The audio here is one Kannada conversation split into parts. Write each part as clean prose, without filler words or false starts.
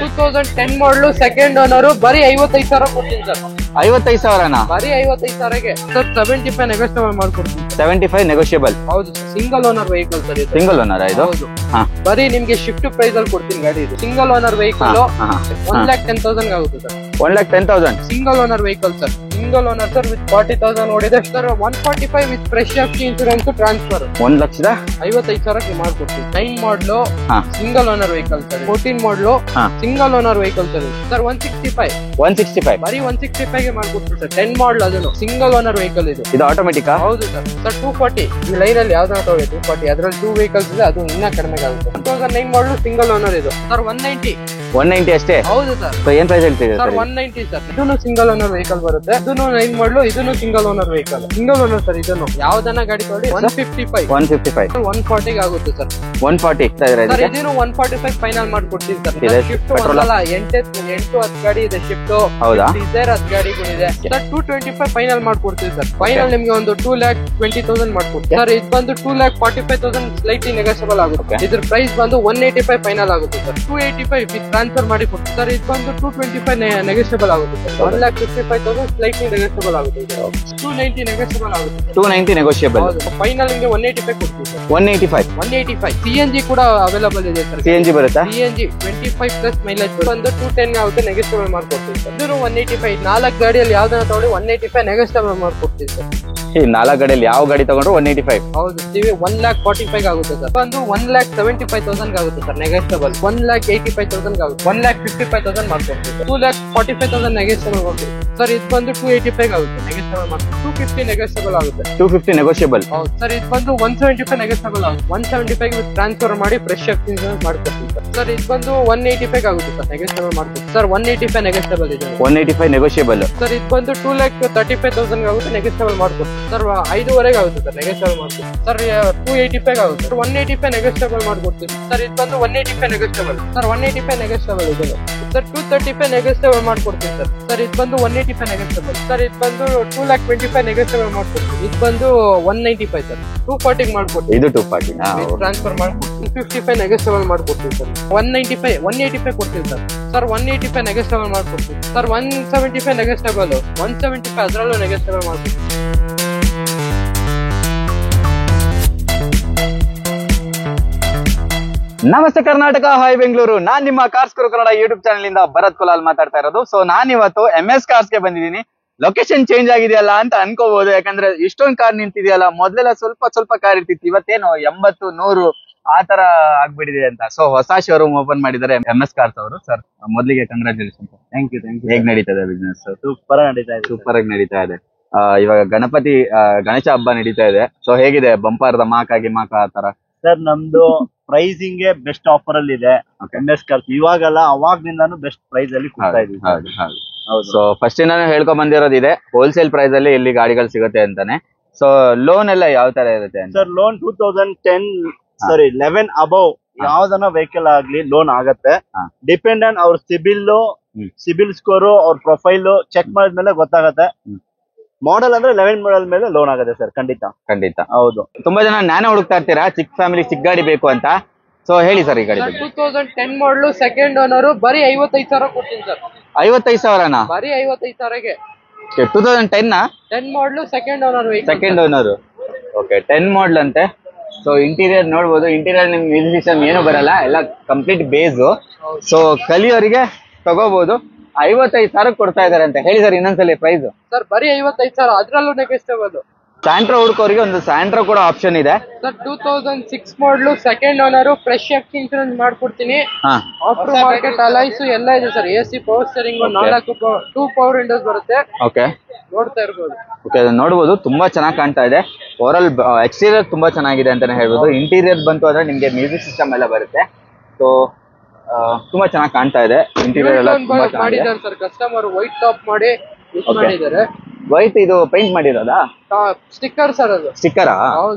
2010 ಮಾಡಲು ಸೆಕೆಂಡ್ ಓನರ್ ಬರೀ 55,000 ಕೊಡ್ತೀನಿ ಸರ್. 55,000ನಾ? ಬರೀ 55,000ಗೆ ಸರ್ 75 ನೆಗೋಷಿಯಬಲ್ ಮಾಡ್ಕೊಡ್ತೀನಿ. 75 ನೆಗೋಷಿಯಬಲ್? ಹೌದು sir, single owner vehicle sir ಇದು. ಸಿಂಗಲ್ ಓನರ್ ಇದು? ಹೌದು. ಬರೀ ನಿಮ್ಗೆ ಶಿಫ್ಟ್ ಪ್ರೈಸ್ ಅಲ್ಲಿ ಕೊಡ್ತೀನಿ ಗಾಡಿ ಇದು. ಸಿಂಗಲ್ ಓನರ್ ವೆಹಿಕಲ್ 1,10,000 ಆಗುತ್ತೆ sir. 1,10,000 single owner vehicle sir. Single owner sir with 40,000 ಓಡಿದೆ sir. 145 with fresh FC insurance transfer 1,55,000 ಮಾಡ್ಕೊಡ್ತೀವಿ. 9 ಮಾಡಲು ಸಿಂಗಲ್ ಓನರ್ ವೆಹಿಕಲ್ ಸರ್. 14 ಮಾಡಲು single owner vehicle sir. Sir 165 ಬರೀ 165 ಗೆ ಮಾಡ್ಕೊಡ್ತೀವಿ ಸರ್. 10 ಮಾಡಲ್ ಅದನ್ನು ಸಿಂಗಲ್ ಓನರ್ ವೆಹಿಕಲ್ ಇದು. ಇದು ಆಟೋಮೆಟಿಕ್? ಹೌದು ಸರ್. ಸರ್ 240 ಈ ಲೈನ್ ಅಲ್ಲಿ ಯಾವ್ದು 240 ಅದ್ರಲ್ಲಿ 2 ವೆಹಿಕಲ್ಸ್ ಇದೆ, ಅದು ಇನ್ನ ಕಡಿಮೆ ಆಗುತ್ತೆ. 2009 ಮಾಡಲು ಸಿಂಗಲ್ ಓನರ್ ಇದು ಸರ್. 190 ಅಷ್ಟೇ? ಹೌದು ಸರ್. ಏನ್ ಪ್ರೈಸ್ ಹೇಳ್ತಿದ್ದೀರಾ ಸರ್? 190 ಸರ್. ಇದನ್ನು ಸಿಂಗಲ್ ಓನರ್ ವೆಹಿಕಲ್ ಬರುತ್ತೆ. ಇದನ್ನು 9 ಮಾಡಲು, ಇದನ್ನು single owner vehicle. Single owner sir. ಇದನ್ನು ಯಾವ್ದನ್ನ ಗಾಡಿ ತಗೊಳ್ಳಿ 155 140 ಆಗುತ್ತೆ ಸರ್. 140 ಸರ್. ಇದನ್ನು 145 ಫೈನಲ್ ಮಾಡ್ಕೊಡ್ತೀವಿ ಸರ್. ಶಿಫ್ಟ್ ಒಂದಲ್ಲ 8-10 ಗಾಡಿ ಇದೆ ಶಿಫ್ಟ್. ಡಿಸೈರ್ 10 ಗಾಡಿಗಳಿದೆ ಸರ್. 225 ಫೈನಲ್ ಮಾಡ್ಕೊಡ್ತೀವಿ ಸರ್. ಫೈನಲ್ ನಿಮ್ಗೆ ಒಂದು 2,20,000 ಮಾಡ್ಕೊಡ್ತೀವಿ ಸರ್. ಇದು ಬಂದು 2,45,000 ಸ್ಲೈಟ್ಲಿ ನೆಗೋಷಿಯಬಲ್ ಆಗುತ್ತೆ. ಇದ್ರ ಪ್ರೈಸ್ ಬಂದು 185 ಫೈನಲ್ ಆಗುತ್ತೆ ಸರ್. 285 ವಿತ್ ಟ್ರಾನ್ಸ್ಫರ್ ಮಾಡಿ ಕೊಡ್ತೀವಿ ಸರ್. ಇದು ಬಂದು 225 ನೆಗೋಷಿಯಬಲ್ ಆಗುತ್ತೆ ಸರ್. 1,55,000 ಸ್ಲೈಟ್ಲಿ ನೆಗೋಷಿಯಬಲ್ ಆಗುತ್ತೆ. 290 ನೆಗೋಷಿಯಬಲ್ ಆಗುತ್ತೆ. 290 ನೆಗೋಷಿಯಬಲ್. ಫೈನಲ್ ನಿಮಗೆ 185 ಕೊಡ್ತೀವಿ ಸರ್. 185 CNG ಕೂಡ ಅವೈಲೇಬಲ್ ಇದೆ ಸರ್. CNG ಬರುತ್ತಾ? CNG 25 ಪ್ಲಸ್ ಮೈಲೇಜ್ ಬಂದು 210 ಆಗುತ್ತೆ. ನೆಗೋಷಿಯಬಲ್ ಮಾಡ್ಕೊಡ್ತೀವಿ ಸರ್. ಇದು 185 4 ಗಾಡಿಯಲ್ಲಿ ಯಾವ್ದನ್ನ ತಗೊಳ್ಳಿ 185 ನೆಗೋಷಿಯಬಲ್ ಮಾಡ್ಕೊಡ್ತೀವಿ ಸರ್. ಈ 4 ಗಾಡಿಯಲ್ಲಿ ಯಾವ ಗಾಡಿ ತಗೊಂಡ್ರು 185? ಹೌದು. 1,45,000 ಆಗುತ್ತೆ ಸರ್. ಬಂದು 1,75,000 ಆಗುತ್ತೆ ಸರ್ ನೆಗೋಷಿಯಬಲ್. 1,85,000 ಆಗುತ್ತೆ. 1,55,000 ಮಾಡ್ಕೊಡ್ತೀವಿ ಸರ್. 2,45,000 ನೆಗೋಷಿಯಬಲ್ ಮಾಡ್ತೀವಿ ಸರ್. ಇದು ಬಂದು 285 ಆಗುತ್ತೆ ನೆಗೋಷಿಯಬಲ್ ಮಾಡ್ತೀವಿ. 250 ನೆಗೋಷಿಯಬಲ್ ಆಗುತ್ತೆ. 250 ನೆಗೋಷಿಯಬಲ್. ಹೌದು ಸರ್. ಇದು ಬಂದು 175 ನೆಗೋಷಿಯಬಲ್ ಆಗುತ್ತೆ. 175 ವಿತ್ ಟ್ರಾನ್ಸ್ಫರ್ ಮಾಡಿ ಫ್ರೆಶ್ ಇನ್ಶೂರೆನ್ಸ್ ಮಾಡ್ಕೊಡ್ತೀವಿ ಸರ್. ಸರ್ ಇದು ಬಂದು 185 ಆಗುತ್ತೆ ಸರ್ ನೆಗೋಷಿಯಬಲ್ ಮಾಡ್ತೀವಿ ಸರ್. 185 ನೆಗೋಷಿಯಬಲ್ ಇದೆ. 185 ನೆಗೋಷಿಯಬಲ್. ಸರ್ ಇದು ಬಂದು 2,35,000 ಆಗುತ್ತೆ ನೆಗೋಷಿಯಬಲ್ ಮಾಡ್ಕೊಡ್ತೀವಿ ಸರ್. 5,500 ಆಗುತ್ತೆ ಸರ್ ನೆಗೋಷಿಯಬಲ್ ಮಾಡ್ತೀವಿ ಸರ್. 285 ಆಗುತ್ತೆ ಸರ್. 185 ನೆಗೋಷಿಯಬಲ್ ಮಾಡ್ಕೊಡ್ತೀವಿ ಸರ್. ಇದು ಬಂದು 185 ನೆಗೋಷಿಯಬಲ್ ಸರ್. 185 ನೆಗೋಷಿಯಬಲ್ ಇದೆ ಸರ್. 235 ನೆಗೋಷಿಯಬಲ್ ಮಾಡ್ಕೊಡ್ತೀವಿ ಸರ್. ಸರ್ ಇದು ಬಂದು 185 ನೆಗೋಷಿಯಬಲ್ ಸರ್. ಇದು ಬಂದು 2,25,000 ನೆಗೋಷಿಯಬಲ್ ಮಾಡ್ಕೊಡ್ತೀವಿ. ಇದು ಬಂದು 195 ಸರ್. 240 ಮಾಡ್ಕೊಡ್ತೀವಿ. ಇದು 240 ಟ್ರಾನ್ಸ್ಫರ್ ಮಾಡ್ಕೊಡ್ತೀವಿ. 255 ನೆಗೋಷಿಯಬಲ್ ಮಾಡ್ಕೊಡ್ತೀವಿ ಸರ್. 185 ಕೊಡ್ತೀವಿ ಸರ್. ಸರ್ 185 ನೆಗೋಷಿಯಬಲ್ ಮಾಡ್ಕೊಡ್ತೀವಿ ಸರ್. 175 ನೆಗೋಷಿಯಬಲ್. 175 ಅದರಲ್ಲೂ ನೆಗೋಷಿಯಬಲ್ ಮಾಡ್ಕೊಡ್ತೀವಿ. ನಮಸ್ತೆ ಕರ್ನಾಟಕ, ಹಾಯ್ ಬೆಂಗಳೂರು. ನಾನ್ ನಿಮ್ಮ ಕಾರ್ಸ್ ಗುರು ಕನ್ನಡ ಯೂಟ್ಯೂಬ್ ಚಾನಲ್ ಇಂದ ಭರತ್ ಕುಲಾಲ್ ಮಾತಾಡ್ತಾ ಇರೋದು. ಸೊ ನಾನ್ ಇವತ್ತು MS ಕಾರ್ಸ್ ಗೆ ಬಂದಿದ್ದೀನಿ. ಲೊಕೇಶನ್ ಚೇಂಜ್ ಆಗಿದೆಯಲ್ಲ ಅಂತ ಅನ್ಕೋಬಹುದು, ಯಾಕಂದ್ರೆ ಇಷ್ಟೊಂದು ಕಾರ್ ನಿಂತಿದೆಯಲ್ಲ. ಮೊದಲೆಲ್ಲ ಸ್ವಲ್ಪ ಕಾರ್ ಇರ್ತಿತ್ತು, ಇವತ್ತೇನು 80, 100 ಆ ತರ ಆಗ್ಬಿಟ್ಟಿದೆ ಅಂತ. ಸೊ ಹೊಸ ಶೋರೂಮ್ ಓಪನ್ ಮಾಡಿದ್ದಾರೆ MS ಕಾರ್ಸ್ ಅವರು. ಸರ್ ಮೊದಲಿಗೆ ಕಂಗ್ರಾಚುಲೇಷನ್. Thank you. ಹೇಗ್ ನಡೀತಾ ಇದೆ ಬಿಸ್ನೆಸ್? ಸೂಪರ್ ಆಗಿ ನಡೀತಾ ಇದೆ. ಇವಾಗ ಗಣೇಶ ಹಬ್ಬ ನಡೀತಾ ಇದೆ. ಸೊ ಹೇಗಿದೆ ಬಂಪರ್ ಮಾಕ್ ಆ ತರ? ಸರ್ ನಮ್ದು ಪ್ರೈಸಿಂಗ್ ಬೆಸ್ಟ್ ಆಫರ್ ಅಲ್ಲಿ ಇದೆ MS ಕಾರ್ಸ್. ಇವಾಗಲ್ಲ ಅವಾಗ್ನಿಂದಾನು ಬೆಸ್ಟ್ ಪ್ರೈಸ್ ಅಲ್ಲಿ ಕೊಡ್ತಾ ಇದೀವಿ. ಸೊ ಫಸ್ಟ್ ಇಂದಾನು ಹೇಳ್ಕೊಂಡ್ ಬಂದಿರೋದು ಇದೆ, ಹೋಲ್ಸೇಲ್ ಪ್ರೈಸ್ ಅಲ್ಲಿ ಇಲ್ಲಿ ಗಾಡಿಗಳು ಸಿಗುತ್ತೆ ಅಂತಾನೆ. ಸೊ ಲೋನ್ ಎಲ್ಲ ಯಾವ ತರ ಇರುತ್ತೆ? ಸರ್ ಲೋನ್ 11 ಅಬೌವ್ ಯಾವ್ದನ್ನ ವೆಹಿಕಲ್ ಆಗ್ಲಿ ಲೋನ್ ಆಗತ್ತೆ. ಡಿಪೆಂಡ್ ಆನ್ ಅವ್ರ ಸಿಬಿಲ್ ಸ್ಕೋರು, ಅವ್ರ ಪ್ರೊಫೈಲ್ ಚೆಕ್ ಮಾಡಿದ್ಮೇಲೆ ಗೊತ್ತಾಗತ್ತೆ. ಮಾಡೆಲ್ ಅಂದ್ರೆ 11 ಮಾಡೆಲ್ ಮೇಲೆ ಲೋನ್ ಆಗುತ್ತೆ ಸರ್. ಖಂಡಿತ ಹೌದು. ತುಂಬಾ ಜನ ನ್ಯಾನೋ ಹುಡುಕ್ತಾ ಇರ್ತೀರಾ, ಚಿಕ್ಕ ಫ್ಯಾಮಿಲಿ ಚಿಕ್ಕ ಗಾಡಿ ಬೇಕು ಅಂತ. ಸೊ ಹೇಳಿ ಸರ್ ಈ ಗಾಡಿ. 2010 ಮಾಡಲು ಸೆಕೆಂಡ್ ಓನರ್ ಬರೀ 55,000 ಕೊಡ್ತೀನಿ ಸರ್. 55,000ನಾ? ಬರೀ 55,000ಗೆ. 2010 10 ಮಾಡಲು ಸೆಕೆಂಡ್ ಓನರ್. ಓಕೆ, 10 ಮಾಡಲ್ ಅಂತೆ. ಸೊ ಇಂಟೀರಿಯರ್ ನೋಡ್ಬೋದು. ಇಂಟೀರಿಯರ್ ನಿಮ್ಗೆ ಮ್ಯೂಸಿಕ್ ಸಿಸ್ಟಮ್ ಏನು ಬರಲ್ಲ, ಎಲ್ಲ ಕಂಪ್ಲೀಟ್ ಬೇಸ್. ಸೊ ಕಲಿಯೋರಿಗೆ ತಗೋಬಹುದು. 55,000 ಕೊಡ್ತಾ ಇದಾರೆ ಅಂತ ಹೇಳಿ ಸರ್. ಇನ್ನೊಂದ್ಸಲಿ ಪ್ರೈಸ್ ಸರ್ ಬರೀ 55,000, ಅದ್ರಲ್ಲೂ ನೆಗೋಷಿಯಬಲ್. ಸ್ಯಾಂಟ್ರೋ ಹುಡುಕೋರಿಗೆ ಒಂದು ಸ್ಯಾಂಟ್ರೋ ಕೂಡ ಆಪ್ಷನ್ ಇದೆ ಸರ್. 2006 ಮಾಡಲು ಸೆಕೆಂಡ್ ಓನರ್, ಫ್ರೆಶ್ ಇನ್ಶೂರೆನ್ಸ್ ಮಾಡ್ಕೊಡ್ತೀನಿ. ಆಫ್ಟರ್ ಮಾರ್ಕೆಟ್ ಅಲೈಸ್ ಎಲ್ಲ ಇದೆ sir. AC power steering, 2 power Windows ಬರುತ್ತೆ. ಓಕೆ, ನೋಡ್ತಾ ಇರ್ಬೋದು. ಓಕೆ, ನೋಡ್ಬೋದು. ತುಂಬಾ ಚೆನ್ನಾಗಿ ಕಾಣ್ತಾ ಇದೆ. ಓವರಾಲ್ ಎಕ್ಸ್ಟೀರಿಯರ್ ತುಂಬಾ ಚೆನ್ನಾಗಿದೆ ಅಂತಾನೆ ಹೇಳ್ಬೋದು. ಇಂಟೀರಿಯರ್ ಬಂತು ಅಂದ್ರೆ ನಿಮ್ಗೆ ಮ್ಯೂಸಿಕ್ ಸಿಸ್ಟಮ್ ಎಲ್ಲ ಬರುತ್ತೆ. ಸೊ ತುಂಬಾ ಚೆನ್ನಾಗಿ ಕಾಣ್ತಾ ಇದೆ. ಇಂಟೀರಿಯರ್ ಎಲ್ಲ ಮಾಡಿದ್ದಾರೆ ಸರ್. ಕಸ್ಟಮರ್ ವೈಟ್ ಟಾಪ್ ಮಾಡಿ ಮಾಡಿದ್ದಾರೆ. ವೈಟ್ ಇದು ಪೇಂಟ್ ಮಾಡಿರೋದಾ? ಸ್ಟಿಕ್ಕರ್ ಸರ್ ಅದು. ಸ್ಟಿಕ್ಕರಾ?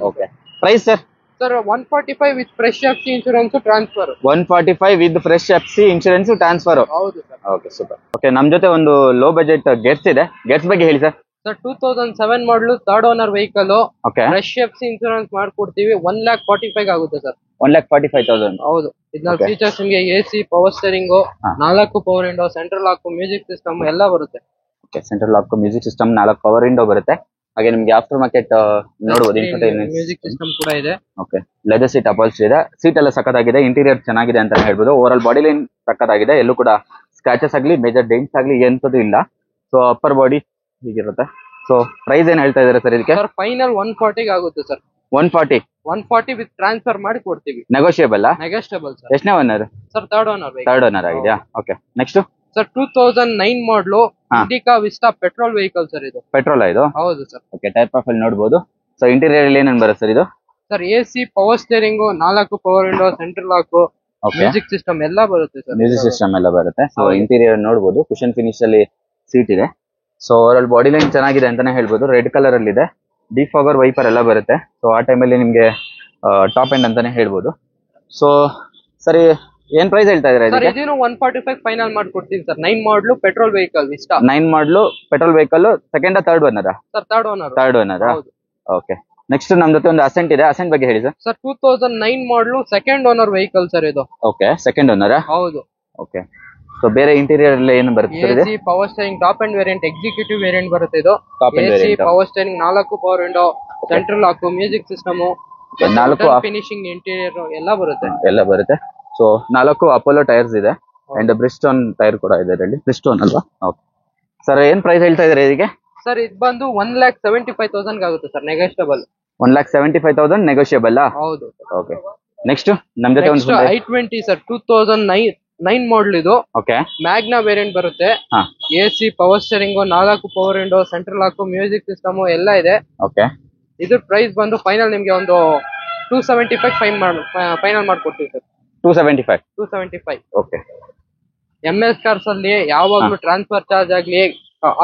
Okay. Price sir? Sir 145 with fresh FC insurance transfer. 145 with fresh FC insurance transfer. ಹೌದು ಸರ್. Okay, super. ಓಕೆ, ನಮ್ ಜೊತೆ ಒಂದು ಲೋ ಬಜೆಟ್ ಗೆಟ್ಸ್ ಇದೆ. ಗೆಟ್ಸ್ ಬಗ್ಗೆ ಹೇಳಿ sir. Sir 2007 model third owner vehicle okay fresh FC insurance ಮಾಡ್ಕೊಡ್ತೀವಿ 1,45,000 ಆಗುತ್ತೆ ಸರ್. 1,45,000. ಹೌದು. ಇದ್ರಲ್ಲಿ Okay. ಫೀಚರ್ಸ್ ನಿಮಗೆ AC, power steering, 4 power window, central lock, music system ಎಲ್ಲ ಬರುತ್ತೆ. Okay, central lock, music system, 4 power window ಬರುತ್ತೆ. ಹಾಗೆ ನಿಮ್ಗೆ ಆಫ್ಟರ್ ಮಾರ್ಕೆಟ್ ನೋಡಬಹುದು ಮ್ಯೂಸಿಕ್ ಸಿಸ್ಟಮ್ ಕೂಡ ಇದೆ. ಓಕೆ, ಲೆದರ್ ಸೀಟ್ ಅಪಾಲ್ಸ್ಟ್ರಿ ಇದೆ. ಸೀಟ್ ಎಲ್ಲ ಸಖತ್ತಾಗಿದೆ, ಇಂಟೀರಿಯರ್ ಚೆನ್ನಾಗಿದೆ ಅಂತ ಹೇಳ್ಬೋದು. ಓವರ್ ಆಲ್ ಬಾಡಿ ಲೈನ್ ಸಖತ್ತಾಗಿದೆ, ಎಲ್ಲೂ ಕೂಡ ಸ್ಕ್ರಾಚಸ್ ಆಗಲಿ ಮೇಜರ್ ಡೆಂಟ್ಸ್ ಆಗಲಿ ಎಂತದ್ದು ಇಲ್ಲ. ಸೊ ಅಪ್ಪರ್ ಬಾಡಿ ಹೀಗಿರುತ್ತೆ. ಸೊ ಪ್ರೈಸ್ ಏನ್ ಹೇಳ್ತಾ ಇದಾರೆ ಸರ್ ಇದಕ್ಕೆ? ಸರ್ ಫೈನಲ್ 140 ಆಗುತ್ತೆ ಸರ್. 140 ವಿತ್ ಟ್ರಾನ್ಸ್ಫರ್ ಮಾಡಿ ಕೊಡ್ತೀವಿ. ನೆಗೋಷಿಯಬಲ್? Negotiable sir. ಎಷ್ಟನೇ owner sir? Third owner. Third owner ಆಗಿದೆಯಾ? Okay, next sir 2009 model Indica Vista petrol vehicle sir ಇದು. ಪೆಟ್ರೋಲ್ ಇದು? ಹೌದು ಸರ್. ಓಕೆ, ಟೈರ್ ಪ್ರೊಫೈಲ್ ನೋಡಬಹುದು. ಸೊ ಇಂಟೀರಿಯರ್ ಅಲ್ಲಿ ಏನೇನು ಬರುತ್ತೆ ಸರ್ ಇದು? Sir AC, power steering, 4 power window, central lock, okay, music system ಎಲ್ಲ ಬರುತ್ತೆ ಸರ್. ಮ್ಯೂಸಿಕ್ ಸಿಸ್ಟಮ್ ಎಲ್ಲ ಬರುತ್ತೆ. ಸೊ ಹೌದು. ಇಂಟೀರಿಯರ್ ನೋಡಬಹುದು, ಕುಶನ್ ಫಿನಿಶ್ ಅಲ್ಲಿ ಸೀಟ್ ಇದೆ. So over all body line ಚೆನ್ನಾಗಿದೆ ಅಂತಾನೆ ಹೇಳ್ಬೋದು. ರೆಡ್ ಕಲರ್ ಅಲ್ಲಿ ಇದೆ, ಡಿಫಾಗರ್ ವೈಪರ್ ಎಲ್ಲ ಬರುತ್ತೆ. ಸೊ ಆ ಟೈಮಲ್ಲಿ ನಿಮ್ಗೆ ಟಾಪ್ ಎಂಡ್ ಅಂತಾನೆ ಹೇಳ್ಬೋದು. ಸೊ ಸರಿ, ಏನ್ ಪ್ರೈಸ್ ಹೇಳ್ತಾ ಇದ್ರೆ ಸರ್ ಇದನ್ನು 145 ಫೈನಲ್ ಮಾಡ್ಕೊಡ್ತೀನಿ ಸರ್. 9 ಮಾಡಲು ಪೆಟ್ರೋಲ್ ವೆಹಿಕಲ್ ವಿಸ್ಟಾ. 9 ಮಾಡಲು petrol vehicle, second third owner? Sir third owner. Third owner. ಹೌದು. ಓಕೆ, ನೆಕ್ಸ್ಟ್ ನಮ್ ಜೊತೆ ಒಂದು ಅಸೆಂಟ್ ಇದೆ. ಅಸೆಂಟ್ ಬಗ್ಗೆ ಹೇಳಿ ಸರ್. ಸರ್ 2009 ಮಾಡಲು ಸೆಕೆಂಡ್ ಓನರ್ ವೆಹಿಕಲ್ ಸರ್ ಇದು. Okay, second owner. ಹೌದು. ಓಕೆ, ಸೊ ಬೇರೆ ಇಂಟೀರಿಯರ್ ಅಲ್ಲಿ ಏನು ಬರುತ್ತೆ sir? AC, power steering, top end variant, executive variant ಬರುತ್ತೆ ಇದು. Top end AC, variant. Power steering, 4 power window, central lock, music system, 4 finishing, interior ಎಲ್ಲ ಬರುತ್ತೆ. ಎಲ್ಲ ಬರುತ್ತೆ. ಸೊ 4 ಅಪೋಲೋ ಟೈರ್ಸ್ ಇದೆ ಅಂಡ್ ಬ್ರಿಸ್ಟೋನ್ ಟೈರ್ ಕೂಡ ಇದೆ ಇದರಲ್ಲಿ. ಬ್ರಿಸ್ಟೋನ್ ಅಲ್ವಾ? ಓಕೆ ಸರ್, ಏನ್ ಪ್ರೈಸ್ ಹೇಳ್ತಾ ಇದ್ರೆ ಇದಕ್ಕೆ? ಸರ್ ಇದು ಬಂದು 1,75,000 ಆಗುತ್ತೆ ಸರ್. ನೆಗೋಷಿಯಬಲ್. 1,75,000 ನೆಗೋಷಿಯಬಲ್? ಹೌದು. ಓಕೆ, ನೆಕ್ಸ್ಟ್ ನಮ್ ಜೊತೆ ಒಂದು i20 ಸರ್ 2009 ಮಾಡಲ್ ಇದು. ಓಕೆ, ಮ್ಯಾಗ್ನಾ ವೇರಿಯಂಟ್ ಬರುತ್ತೆ. ಹಾ, AC, power steering, 4 power window, central lock, music system ಎಲ್ಲ ಇದೆ. ಓಕೆ, ಇದ್ರ ಪ್ರೈಸ್ ಬಂದು ಫೈನಲ್ ನಿಮ್ಗೆ ಒಂದು 275 ಫೈನಲ್ ಮಾಡ್ಕೊಡ್ತೀವಿ ಸರ್. 275. ಓಕೆ, MS ಕಾರ್ಸ್ ಅಲ್ಲಿ ಯಾವಾಗ್ಲೂ ಟ್ರಾನ್ಸ್ಫರ್ ಚಾರ್ಜ್ ಆಗ್ಲಿ,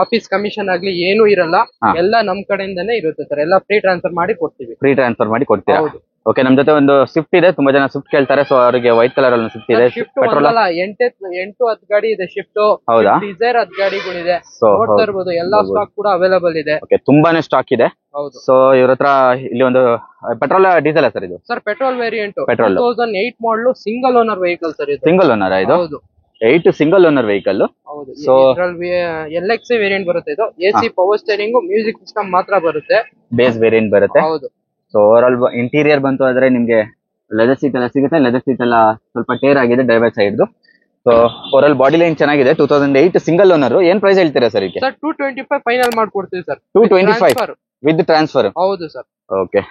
ಆಫೀಸ್ ಕಮಿಷನ್ ಆಗ್ಲಿ ಏನು ಇರಲ್ಲ. ಹಾ. ಎಲ್ಲ ನಮ್ ಕಡೆಯಿಂದಾನೇ ಇರುತ್ತೆ ಸರ್. ಎಲ್ಲ ಫ್ರೀ ಟ್ರಾನ್ಸ್ಫರ್ ಮಾಡಿ ಕೊಡ್ತೀವಿ. ಫ್ರೀ ಟ್ರಾನ್ಸ್ಫರ್ ಮಾಡಿ ಕೊಡ್ತೀರಾ? ಹೌದು. ಓಕೆ, ನಮ್ ಜೊತೆ ಒಂದು ಸ್ವಿಫ್ಟ್ ಇದೆ. ತುಂಬಾ ಜನ ಸ್ವಿಫ್ಟ್ ಕೇಳ್ತಾರೆ. ಸೊ ಅವರಿಗೆ ವೈಟ್ ಕಲರ್ ಅಲ್ಲಿ ಸ್ವಿಫ್ಟ್ ಇದೆ. Shift petrol? ಒಂದಲ್ಲ 8-10 ಗಾಡಿ ಇದೆ. ಶಿಫ್ಟ್, ಹೌದಾ? ಡಿಸೈರ್ 10 ಗಾಡಿಗಳಿದೆ. So, ನೋಡ್ತಾ ಇರ್ಬೋದು, ಎಲ್ಲಾ ಸ್ಟಾಕ್ ಕೂಡ ಅವೈಲೇಬಲ್ ಇದೆ. ಓಕೆ, ತುಂಬಾನೇ ಸ್ಟಾಕ್ ಇದೆ. ಹೌದು. ಸೊ ಇವ್ರ ಹತ್ರ ಇಲ್ಲಿ ಒಂದು ಪೆಟ್ರೋಲ್ ಡೀಸೆಲ್ ಸರ್ ಇದು? Sir petrol variant. Petrol. 2008 ಮಾಡಲು ಸಿಂಗಲ್ ಓನರ್ ವೆಹಿಕಲ್ ಸರ್ ಇದು. ಸಿಂಗಲ್ ಓನರ್ ಇದು? ಹೌದು. 8 ಸಿಂಗಲ್ ಓನರ್ ವೆಹಿಕಲ್. ಹೌದು. So- ಇದ್ರಲ್ಲಿ LX ವೇರಿಯಂಟ್ ಬರುತ್ತೆ ಇದು. AC, power steering, music system ಮಾತ್ರ ಬರುತ್ತೆ. ಬೇಸ್ ವೇರಿಯಂಟ್ ಬರುತ್ತೆ. ಹೌದು. ಸೊ ಓವರ್ ಆಲ್ ಇಂಟೀರಿಯರ್ ಬಂತು ಆದ್ರೆ ನಿಮ್ಗೆ ಲೆದರ್ ಸೀಟ್ ಎಲ್ಲ ಸಿಗುತ್ತೆ. ಲೆದರ್ ಸೀಟ್ ಎಲ್ಲ ಸ್ವಲ್ಪ ಟೇರ್ ಆಗಿದೆ driver side. So over all body line ಚೆನ್ನಾಗಿದೆ. 2008 ಸಿಂಗಲ್ ಓನರ್. ಏನ್ ಪ್ರೈಸ್ ಹೇಳ್ತೀರಾ ಸರ್ ಇದಕ್ಕೆ? ಸರ್ 225 ಫೈನಲ್ ಮಾಡ್ಕೊಡ್ತೀವಿ ಸರ್. 225 with transfer? ಹೌದು ಸರ್. ಓಕೆ,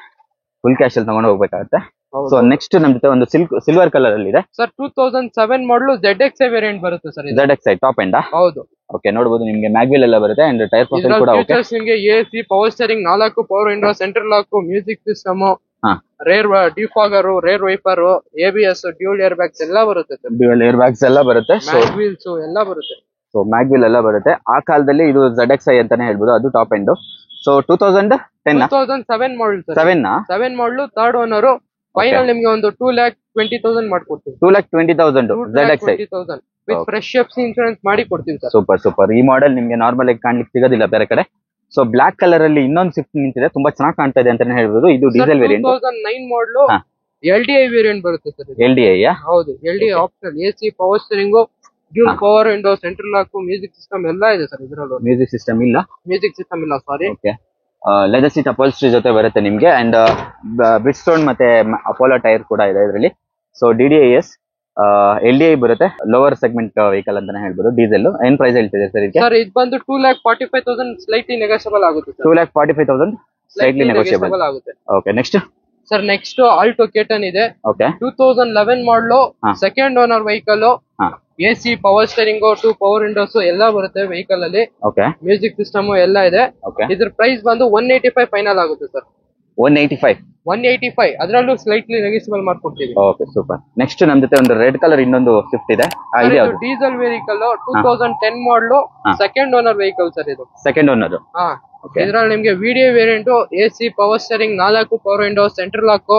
ಫುಲ್ ಕ್ಯಾಶ್ ಅಲ್ಲಿ ತಗೊಂಡು ಹೋಗ್ಬೇಕಾಗತ್ತೆ. ಹೌದು. ಸೊ ನೆಕ್ಸ್ಟ್ ನಮ್ ಜೊತೆ ಒಂದು ಸಿಲ್ವರ್ ಕಲರ್ ಅಲ್ಲಿ ಇದೆ. ಸರ್ 2007 ಮಾಡಲು ZX ವೇರಿಯಂಟ್ ಬರುತ್ತೆ ಸರ್ ಇದು. ZX top end? ಹೌದು. ಓಕೆ, ನೋಡಬಹುದು ನಿಮ್ಗೆ ಮ್ಯಾಗ್ವಿಲ್ ಎಲ್ಲ ಬರುತ್ತೆ ಅಂಡ್ ಟೈರ್ ಪ್ರೊಫೈಲ್ ಕೂಡ ಓಕೆ. ಫೀಚರ್ಸ್ ನಿಮಗೆ AC, power steering, 4 power window, central lock, music system, ಹಾ, rear defogger, rear wiper, ABS, dual air bags ಎಲ್ಲ ಬರುತ್ತೆ ಸರ್. ಡ್ಯುಯಲ್ ಏರ್ ಬ್ಯಾಗ್ಸ್ ಎಲ್ಲ ಬರುತ್ತೆ. ಸೊ ವೀಲ್ಸ್ ಎಲ್ಲ ಬರುತ್ತೆ. ಸೊ ಮ್ಯಾಗ್ವಿಲ್ ಎಲ್ಲ ಬರುತ್ತೆ. ಆ ಕಾಲದಲ್ಲಿ ಇದು ZXi ಅಂತಾನೆ ಹೇಳ್ಬೋದು, ಅದು top end. So 2010 2007 model sir. 7 ಮಾಡಲು ಥರ್ಡ್ ಓನರ್. ಫೈನಲ್ ನಿಮ್ಗೆ ಒಂದು 2,20,000 ಮಾಡ್ಕೊಡ್ತೀವಿ. 2,20,000 ZXi with fresh FC insurance ಮಾಡಿ ಕೊಡ್ತೀವಿ ಸರ್. ಸೂಪರ್. ಈ ಮಾಡೆಲ್ ನಿಮ್ಗೆ ನಾರ್ಮಲ್ ಆಗಿ ಕಾಣ್ಲಿಕ್ಕೆ ಸಿಗೋದಿಲ್ಲ ಬೇರೆ ಕಡೆ. ಸೊ ಬ್ಲಾಕ್ ಕಲರ್ ಅಲ್ಲಿ ಇನ್ನೊಂದು ಸ್ವಿಫ್ಟ್ ನಿಂತಿದೆ, ತುಂಬಾ ಚೆನ್ನಾಗಿ ಕಾಣ್ತಾ ಇದೆ ಅಂತಾನೆ ಹೇಳ್ಬೋದು. ಇದು ಡೀಸೆಲ್ ವೇರಿಯಂಟ್. 2009 ಮಾಡಲು ಹಾ. LDI ವೇರಿಯಂಟ್ ಬರುತ್ತೆ ಸರ್. LDI? ಹೌದು. LDI optional. AC, power steering, dual power window, central lock, music system ಎಲ್ಲ ಇದೆ ಸರ್ ಇದರಲ್ಲಿ. ಮ್ಯೂಸಿಕ್ ಸಿಸ್ಟಮ್ ಇಲ್ಲ? ಮ್ಯೂಸಿಕ್ ಸಿಸ್ಟಮ್ ಇಲ್ಲ, ಸಾರಿ. ಓಕೆ, ಲೆದರ್ ಸೀಟ್ ಅಪಾಲ್ಸ್ಟ್ರಿ ಜೊತೆ ಬರುತ್ತೆ ನಿಮ್ಗೆ ಅಂಡ್ ಬ್ರಿಡ್ಸ್ಟೋನ್ ಮತ್ತೆ ಅಪೋಲೋ ಟೈರ್ ಕೂಡ ಇದೆ ಇದರಲ್ಲಿ. ಸೊ DDIS LDI ಬರುತ್ತೆ. ಲೋವರ್ ಸೆಗ್ಮೆಂಟ್ ವೆಹಿಕಲ್ ಅಂತಾನೆ ಹೇಳ್ಬೋದು. ಡೀಸೆಲ್ ಏನ್ ಪ್ರೈಸ್ ಹೇಳ್ತಿದೆ ಸರ್ ಇದಕ್ಕೆ? ಸರ್ ಇದು ಬಂದು 2,45,000 ಸ್ಲೈಟ್ಲಿ ನೆಗೋಷಿಯಬಲ್ ಆಗುತ್ತೆ ಸರ್. 2,45,000 ಸ್ಲೈಟ್ಲಿ ನೆಗೋಷಿಯಬಲ್ ಆಗುತ್ತೆ. Okay, next sir next Alto K10 ಇದೆ. Okay, 2011 model second owner vehicle. AC, power steering, 2 power Windows ಎಲ್ಲ ಬರುತ್ತೆ ವೆಹಿಕಲ್ ಅಲ್ಲಿ. ಓಕೆ, ಮ್ಯೂಸಿಕ್ ಸಿಸ್ಟಮ್ ಎಲ್ಲ ಇದೆ. ಓಕೆ, ಇದ್ರ ಪ್ರೈಸ್ ಬಂದು 185 ಫೈನಲ್ ಆಗುತ್ತೆ ಸರ್. 185? ಅದರಲ್ಲೂ ಸ್ಲೈಟ್ಲಿ ನೆಗೋಷಿಯಬಲ್ ಮಾಡ್ಕೊಡ್ತೀವಿ. Okay, super. ನೆಕ್ಸ್ಟ್ ನಮ್ ಜೊತೆ ಒಂದು ರೆಡ್ ಕಲರ್ ಇನ್ನೊಂದು ಸ್ವಿಫ್ಟ್ ಇದೆ. ಡೀಸೆಲ್ ವೆಹಿಕಲ್ 2010 ಮಾಡಲು ಸೆಕೆಂಡ್ ಓನರ್ ವೆಹಿಕಲ್ ಸರ್ ಇದು. Second owner? ಹಾ. ಇದ್ರಲ್ಲಿ ನಿಮ್ಗೆ video variant, AC, power steering, 4 power window, central lock,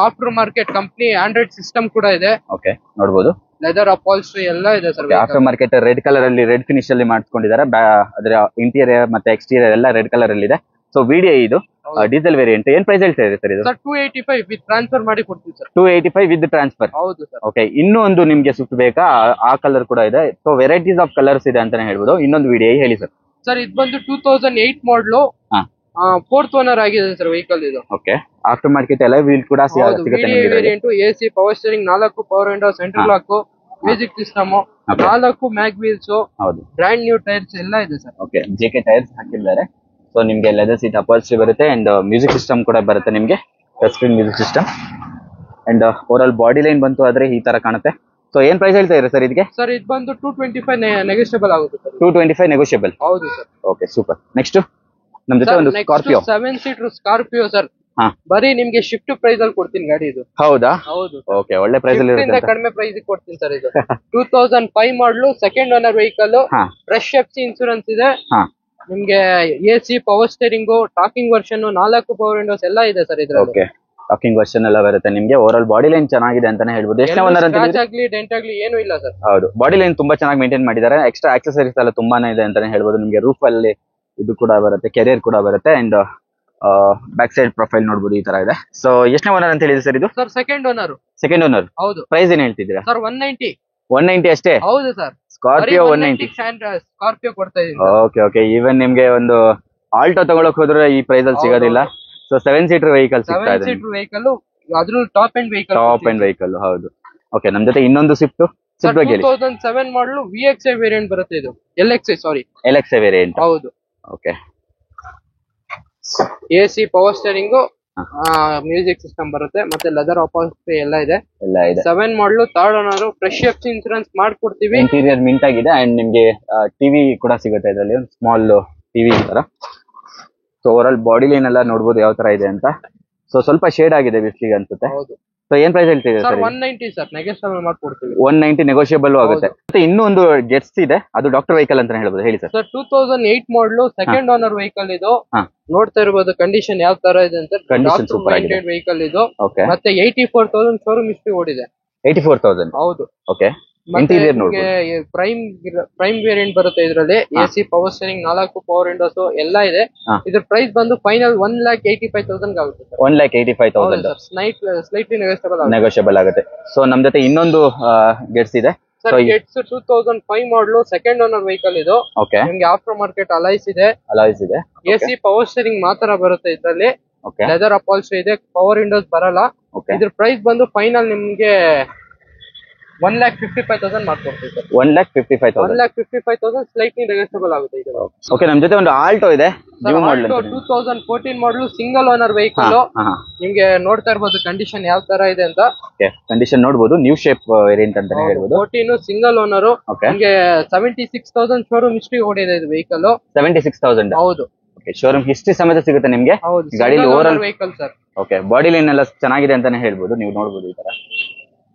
after market company Android system ಕೂಡ ಇದೆ. ಓಕೆ, ನೋಡಬಹುದು. ಲೆದರ್ ಅಪಾಲ್ಸ್ಟ್ರಿ ಎಲ್ಲ ಇದೆ sir. After market red colour ಅಲ್ಲಿ ರೆಡ್ ಫಿನಿಶ್ ಅಲ್ಲಿ ಮಾಡಿಸ್ಕೊಂಡಿದ್ದಾರೆ. ಅದರ ಇಂಟೀರಿಯರ್ ಮತ್ತೆ ಎಕ್ಸ್ಟೀರಿಯರ್ ಎಲ್ಲ ರೆಡ್ ಕಲರ್ ಅಲ್ಲಿ ಇದೆ. ಸೊ ವಿಡಿಯೋ ಇದು ಡೀಸೆಲ್ ವೇರಿಯಂಟ್. ಏನ್ ಪ್ರೈಸ್ ಹೇಳ್ತಾ ಇದೆ ಸರ್ ಇದು? ಸರ್ 285 ವಿತ್ ಟ್ರಾನ್ಸ್ಫರ್ ಮಾಡಿ ಕೊಡ್ತೀವಿ ಸರ್. 285 with transfer. ಹೌದು ಸರ್. ಓಕೆ, ಇನ್ನೂ ಒಂದು ನಿಮ್ಗೆ ಸ್ವಿಫ್ಟ್ ಬೇಕಾ? ಆ ಕಲರ್ ಕೂಡ ಇದೆ. ಸೊ ವೆರೈಟೀಸ್ ಆಫ್ ಕಲರ್ಸ್ ಇದೆ ಅಂತಾನೆ ಹೇಳ್ಬೋದು. ಇನ್ನೊಂದು ವಿಡಿಯೋ ಹೇಳಿ ಸರ್. ಸರ್ ಇದು ಬಂದು 2008 ಮಾಡಲು, 4th ಓನರ್ ಆಗಿದೆ ಸರ್ ವೆಹಿಕಲ್ ಇದು. ಓಕೆ, ಆಫ್ಟರ್ ಮಾರ್ಕೆಟ್ ಎಲ್ಲ ವೀಲ್ ಕೂಡ ಸಿಗುತ್ತೆ ನಿಮಗೆ. Variant AC, power steering, 4 power window, central lock, music system, 4 mag wheels, ಹೌದು, ಬ್ರಾಂಡ್ ನ್ಯೂ ಟೈರ್ಸ್ ಎಲ್ಲ ಇದೆ ಸರ್. ಓಕೆ, ಜೆಕೆ ಟೈರ್ಸ್ ಹಾಕಿದ್ದಾರೆ. ಸೊ ನಿಮ್ಗೆ ಲೆದರ್ ಸೀಟ್ ಅಪಾಲ್ಸ್ಟ್ರಿ ಬರುತ್ತೆ ಅಂಡ್ ಮ್ಯೂಸಿಕ್ ಸಿಸ್ಟಮ್ ಕೂಡ ಬರುತ್ತೆ ನಿಮ್ಗೆ, touch screen music system. And over body line ಬಂತು ಆದ್ರೆ ಈ ತರ ಕಾಣುತ್ತೆ. ಸೊ ಏನ್ ಪ್ರೈಸ್ ಹೇಳ್ತಾ ಇದ್ದಾರೆ ಸರ್ ಇದಕ್ಕೆ? ಸರ್ ಇದು ಬಂದು 225 ನೆಗೋಷಿಯಬಲ್ ಆಗುತ್ತೆ ಸರ್. 225 ನೆಗೋಷಿಯಬಲ್. ಹೌದು ಸರ್. Okay, super. ನೆಕ್ಸ್ಟ್ ನಮ್ ಜೊತೆ ಒಂದು ಸ್ಕಾರ್ಪಿಯೋ 7 ಸೀಟರ್ ಸ್ಕಾರ್ಪಿಯೋ ಸರ್. ಬರೀ ನಿಮ್ಗೆ ಶಿಫ್ಟ್ ಪ್ರೈಸ್ ಅಲ್ಲಿ ಕೊಡ್ತೀನಿ ಗಾಡಿ ಇದು. ಹೌದಾ? ಹೌದು. ಓಕೆ, ಒಳ್ಳೆ ಪ್ರೈಸ್ ಅಲ್ಲಿ ಇರುತ್ತೆ. ಕಡಿಮೆ ಪ್ರೈಸ್ ಕೊಡ್ತೀನಿ ಸರ್ ಇದು. 2005 ಮಾಡಲು, second owner vehicle, fresh FC insurance ಇದೆ. ನಿಮ್ಗೆ AC, power steering, talking version, 4 power Windows ಎಲ್ಲ ಇದೆ ಸರ್ ಇದ್ರಲ್ಲಿ. ಓಕೆ, ಟಾಕಿಂಗ್ ವರ್ಷನ್ ಎಲ್ಲ ಬರುತ್ತೆ ನಿಮ್ಗೆ. ಓವರ್ ಬಾಡಿ ಲೈನ್ ಚೆನ್ನಾಗಿದೆ ಅಂತಾನೆ ಹೇಳ್ಬೋದು. ಎಷ್ಟನೇ ಓನರ್ ಅಂತ ಹೇಳಿದ್ರೆ? ಆಗ್ಲಿ ಡೆಂಟ್ ಆಗ್ಲಿ ಏನು ಇಲ್ಲ ಸರ್. ಹೌದು, ಬಾಡಿ ಲೈನ್ ತುಂಬಾ ಚೆನ್ನಾಗಿ ಮೇಂಟೈನ್ ಮಾಡಿದ್ದಾರೆ. ಎಕ್ಸ್ಟ್ರಾ ಆಕ್ಸೆಸರೀಸ್ ಎಲ್ಲ ತುಂಬಾನೇ ಇದೆ ಅಂತಾನೆ ಹೇಳ್ಬೋದು. ನಿಮ್ಗೆ ರೂಫ್ ಅಲ್ಲಿ ಇದು ಕೂಡ ಬರುತ್ತೆ, ಕೆರಿಯರ್ ಕೂಡ ಬರುತ್ತೆ ಅಂಡ್ ಬ್ಯಾಕ್ ಸೈಡ್ ಪ್ರೊಫೈಲ್ ನೋಡಬಹುದು ಈ ತರ ಇದೆ. ಸೊ ಎಷ್ಟನೇ ಓನರ್ ಅಂತ ಹೇಳಿದ್ರೆ ಸರ್ ಇದು? Sir second owner. Second owner. ಹೌದು. ಪ್ರೈಸ್ ಏನ್ ಹೇಳ್ತಿದ್ದೀರಾ ಸರ್? 190. 190 ಅಷ್ಟೇ? ಹೌದು ಸರ್. ಸ್ಕಾರ್ಪಿಯೋ 190. ಸ್ಕಾರ್ಪಿಯೋ ಕೊಡ್ತಾ ಇದೀನಿ. ಓಕೆ ಓಕೆ, ಈವನ್ ನಿಮ್ಗೆ ಒಂದು ಆಲ್ಟೋ ತಗೊಳಕ್ ಹೋದ್ರೆ ಈ ಪ್ರೈಸ್ ಅಲ್ಲಿ ಸಿಗೋದಿಲ್ಲ. ಸೊ 7 ಸೀಟರ್ ವೆಹಿಕಲ್ ಸಿಗ್ತಾ ಇದೆ. 7 ಸೀಟರ್ ವೆಹಿಕಲ್, ಅದ್ರಲ್ಲಿ top end vehicle. Top end vehicle, ಹೌದು. ಓಕೆ, ನಮ್ ಜೊತೆ ಇನ್ನೊಂದು ಸ್ವಿಫ್ಟ್ ಬಗ್ಗೆ ಹೇಳಿ. 2007 ಮಾಡಲು VXI ವೇರಿಯಂಟ್ ಬರುತ್ತೆ ಇದು. LXI ಸಾರಿ, LXI ವೇರಿಯಂಟ್. ಹೌದು. Okay, AC, power steering, music system ಬರುತ್ತೆ, ಮತ್ತೆ ಲೆದರ್ ಅಪಾಲ್ಸ್ಟ್ರಿ ಎಲ್ಲ ಇದೆ. 7 ಮಾಡಲು, 3rd owner, fresh FC insurance ಮಾಡ್ಕೊಡ್ತೀವಿ. ಇಂಟೀರಿಯರ್ ಮಿಂಟ್ ಆಗಿದೆ ಅಂಡ್ ನಿಮ್ಗೆ ಟಿವಿ ಕೂಡ ಸಿಗುತ್ತೆ ಇದರಲ್ಲಿ, ಸ್ಮಾಲ್ ಟಿವಿ ತರ. So over all body line ಎಲ್ಲ ನೋಡಬಹುದು ಯಾವ ತರ ಇದೆ ಅಂತ. ಸೊ ಸ್ವಲ್ಪ ಶೇಡ್ ಆಗಿದೆ ಬಿಸ್ಲಿಗೆ ಅನ್ಸುತ್ತೆ. ಹೌದು. ಸೊ ಏನ್ ಪ್ರೈಸ್ ಹೇಳ್ತಿದೆ ಸರ್? ಸರ್? 190 ಸರ್, ನೆಗೋಷಿಯಬಲ್ ಮಾಡ್ಕೊಡ್ತೀವಿ. 190 ನೆಗೋಷಿಯಬಲ್ ಆಗುತ್ತೆ. ಮತ್ತೆ ಇನ್ನೂ ಒಂದು ಗೆಟ್ಸ್ ಇದೆ, ಅದು ಡಾಕ್ಟರ್ ವೆಹಿಕಲ್ ಅಂತ ಹೇಳ್ಬೋದು. ಹೇಳಿ ಸರ್. ಸರ್ 2008 ಮಾಡಲು, ಸೆಕೆಂಡ್ ಓನರ್ ವೆಹಿಕಲ್ ಇದು. ನೋಡ್ತಾ ಇರಬಹುದು ಕಂಡೀಷನ್ ಯಾವ ತರ ಇದೆ ಅಂತ. ಕಂಡೀಷನ್ ಸೂಪರ್ ಆಗಿದೆ ವೆಹಿಕಲ್ ಇದು. ಓಕೆ, ಮತ್ತೆ 84,000 ಶೋರೂಮ್ ಹಿಸ್ಟ್ರಿ ಓಡಿದೆ. 84,000. ಹೌದು. ಓಕೆ, ಇಂಟೀರಿಯರ್ ನೋಡ್ಬೋದು. ಪ್ರೈಮ್ ವೇರಿಯಂಟ್ ಬರುತ್ತೆ ಇದರಲ್ಲಿ. AC, power steering, 4 power Windows ಎಲ್ಲ ಇದೆ. ಇದ್ರ ಪ್ರೈಸ್ ಬಂದು ಫೈನಲ್ 1,85,000 ಆಗುತ್ತೆ ಸರ್. 1,85,000 ಸ್ಲೈಟ್ಲಿ ನೆಗೋಷಿಯಬಲ್ ಆಗುತ್ತೆ. ಸೊ ನಮ್ ಜೊತೆ ಇನ್ನೊಂದು ಗೆಟ್ಸ್ ಇದೆ. ಸರ್ ಗೆಟ್ಸ್ 2005 ಮಾಡಲು, ಸೆಕೆಂಡ್ ಓನರ್ ವೆಹಿಕಲ್ ಇದು. ಓಕೆ, ನಿಮ್ಗೆ ಆಫ್ಟರ್ ಮಾರ್ಕೆಟ್ ಅಲೈಸ್ ಇದೆ. ಎಸಿ, ಪವರ್ ಸ್ಟೇರಿಂಗ್ ಮಾತ್ರ ಬರುತ್ತೆ ಇದರಲ್ಲಿ. ಲೆದರ್ ಅಪಾಲ್ಸ್ಟ್ರಿ ಇದೆ, ಪವರ್ ವಿಂಡೋಸ್ ಬರಲ್ಲ. ಇದ್ರ ಪ್ರೈಸ್ ಬಂದು ಫೈನಲ್ ನಿಮ್ಗೆ 1,55,000 ಮಾಡ್ಕೊಡ್ತೀವಿ ಸರ್. 1,55,000 ಸ್ಲೈಟ್ಲಿ ನೆಗೋಷಿಯಬಲ್ ಆಗುತ್ತೆ ಇದು. ಓಕೆ, ನಮ್ ಜೊತೆ ಒಂದು ಆಲ್ಟೋ ಇದೆ. 2014 ಮಾಡಲು, ಸಿಂಗಲ್ ಓನರ್ ವೆಹಿಕಲ್. ನಿಮ್ಗೆ ನೋಡ್ತಾ ಇರ್ಬೋದು ಕಂಡೀಷನ್ ಯಾವ ತರ ಇದೆ ಅಂತ. ಕಂಡೀಷನ್ ನೋಡಬಹುದು, ನ್ಯೂ ಶೇಪ್ ವೇರಿಯಂಟ್ ಅಂತ ಹೇಳ್ಬೋದು. 14 ಸಿಂಗಲ್ ಓನರ್. ನಿಮ್ಗೆ 76,000 ಶೋರೂಮ್ ಹಿಸ್ಟ್ರಿ ಓಡಿದೆ ಇದು ವೆಹಿಕಲ್. 76,000. ಹೌದು. ಓಕೆ, ಶೋರೂಮ್ ಹಿಸ್ಟ್ರಿ ಸಮೇತ ಸಿಗುತ್ತೆ ನಿಮ್ಗೆ ಗಾಡಿಲಿ. Over all vehicle sir. Okay, body line ಎಲ್ಲ ಚೆನ್ನಾಗಿದೆ ಅಂತಾನೆ ಹೇಳ್ಬೋದು. ನೀವು ನೋಡಬಹುದು ಈ ತರ.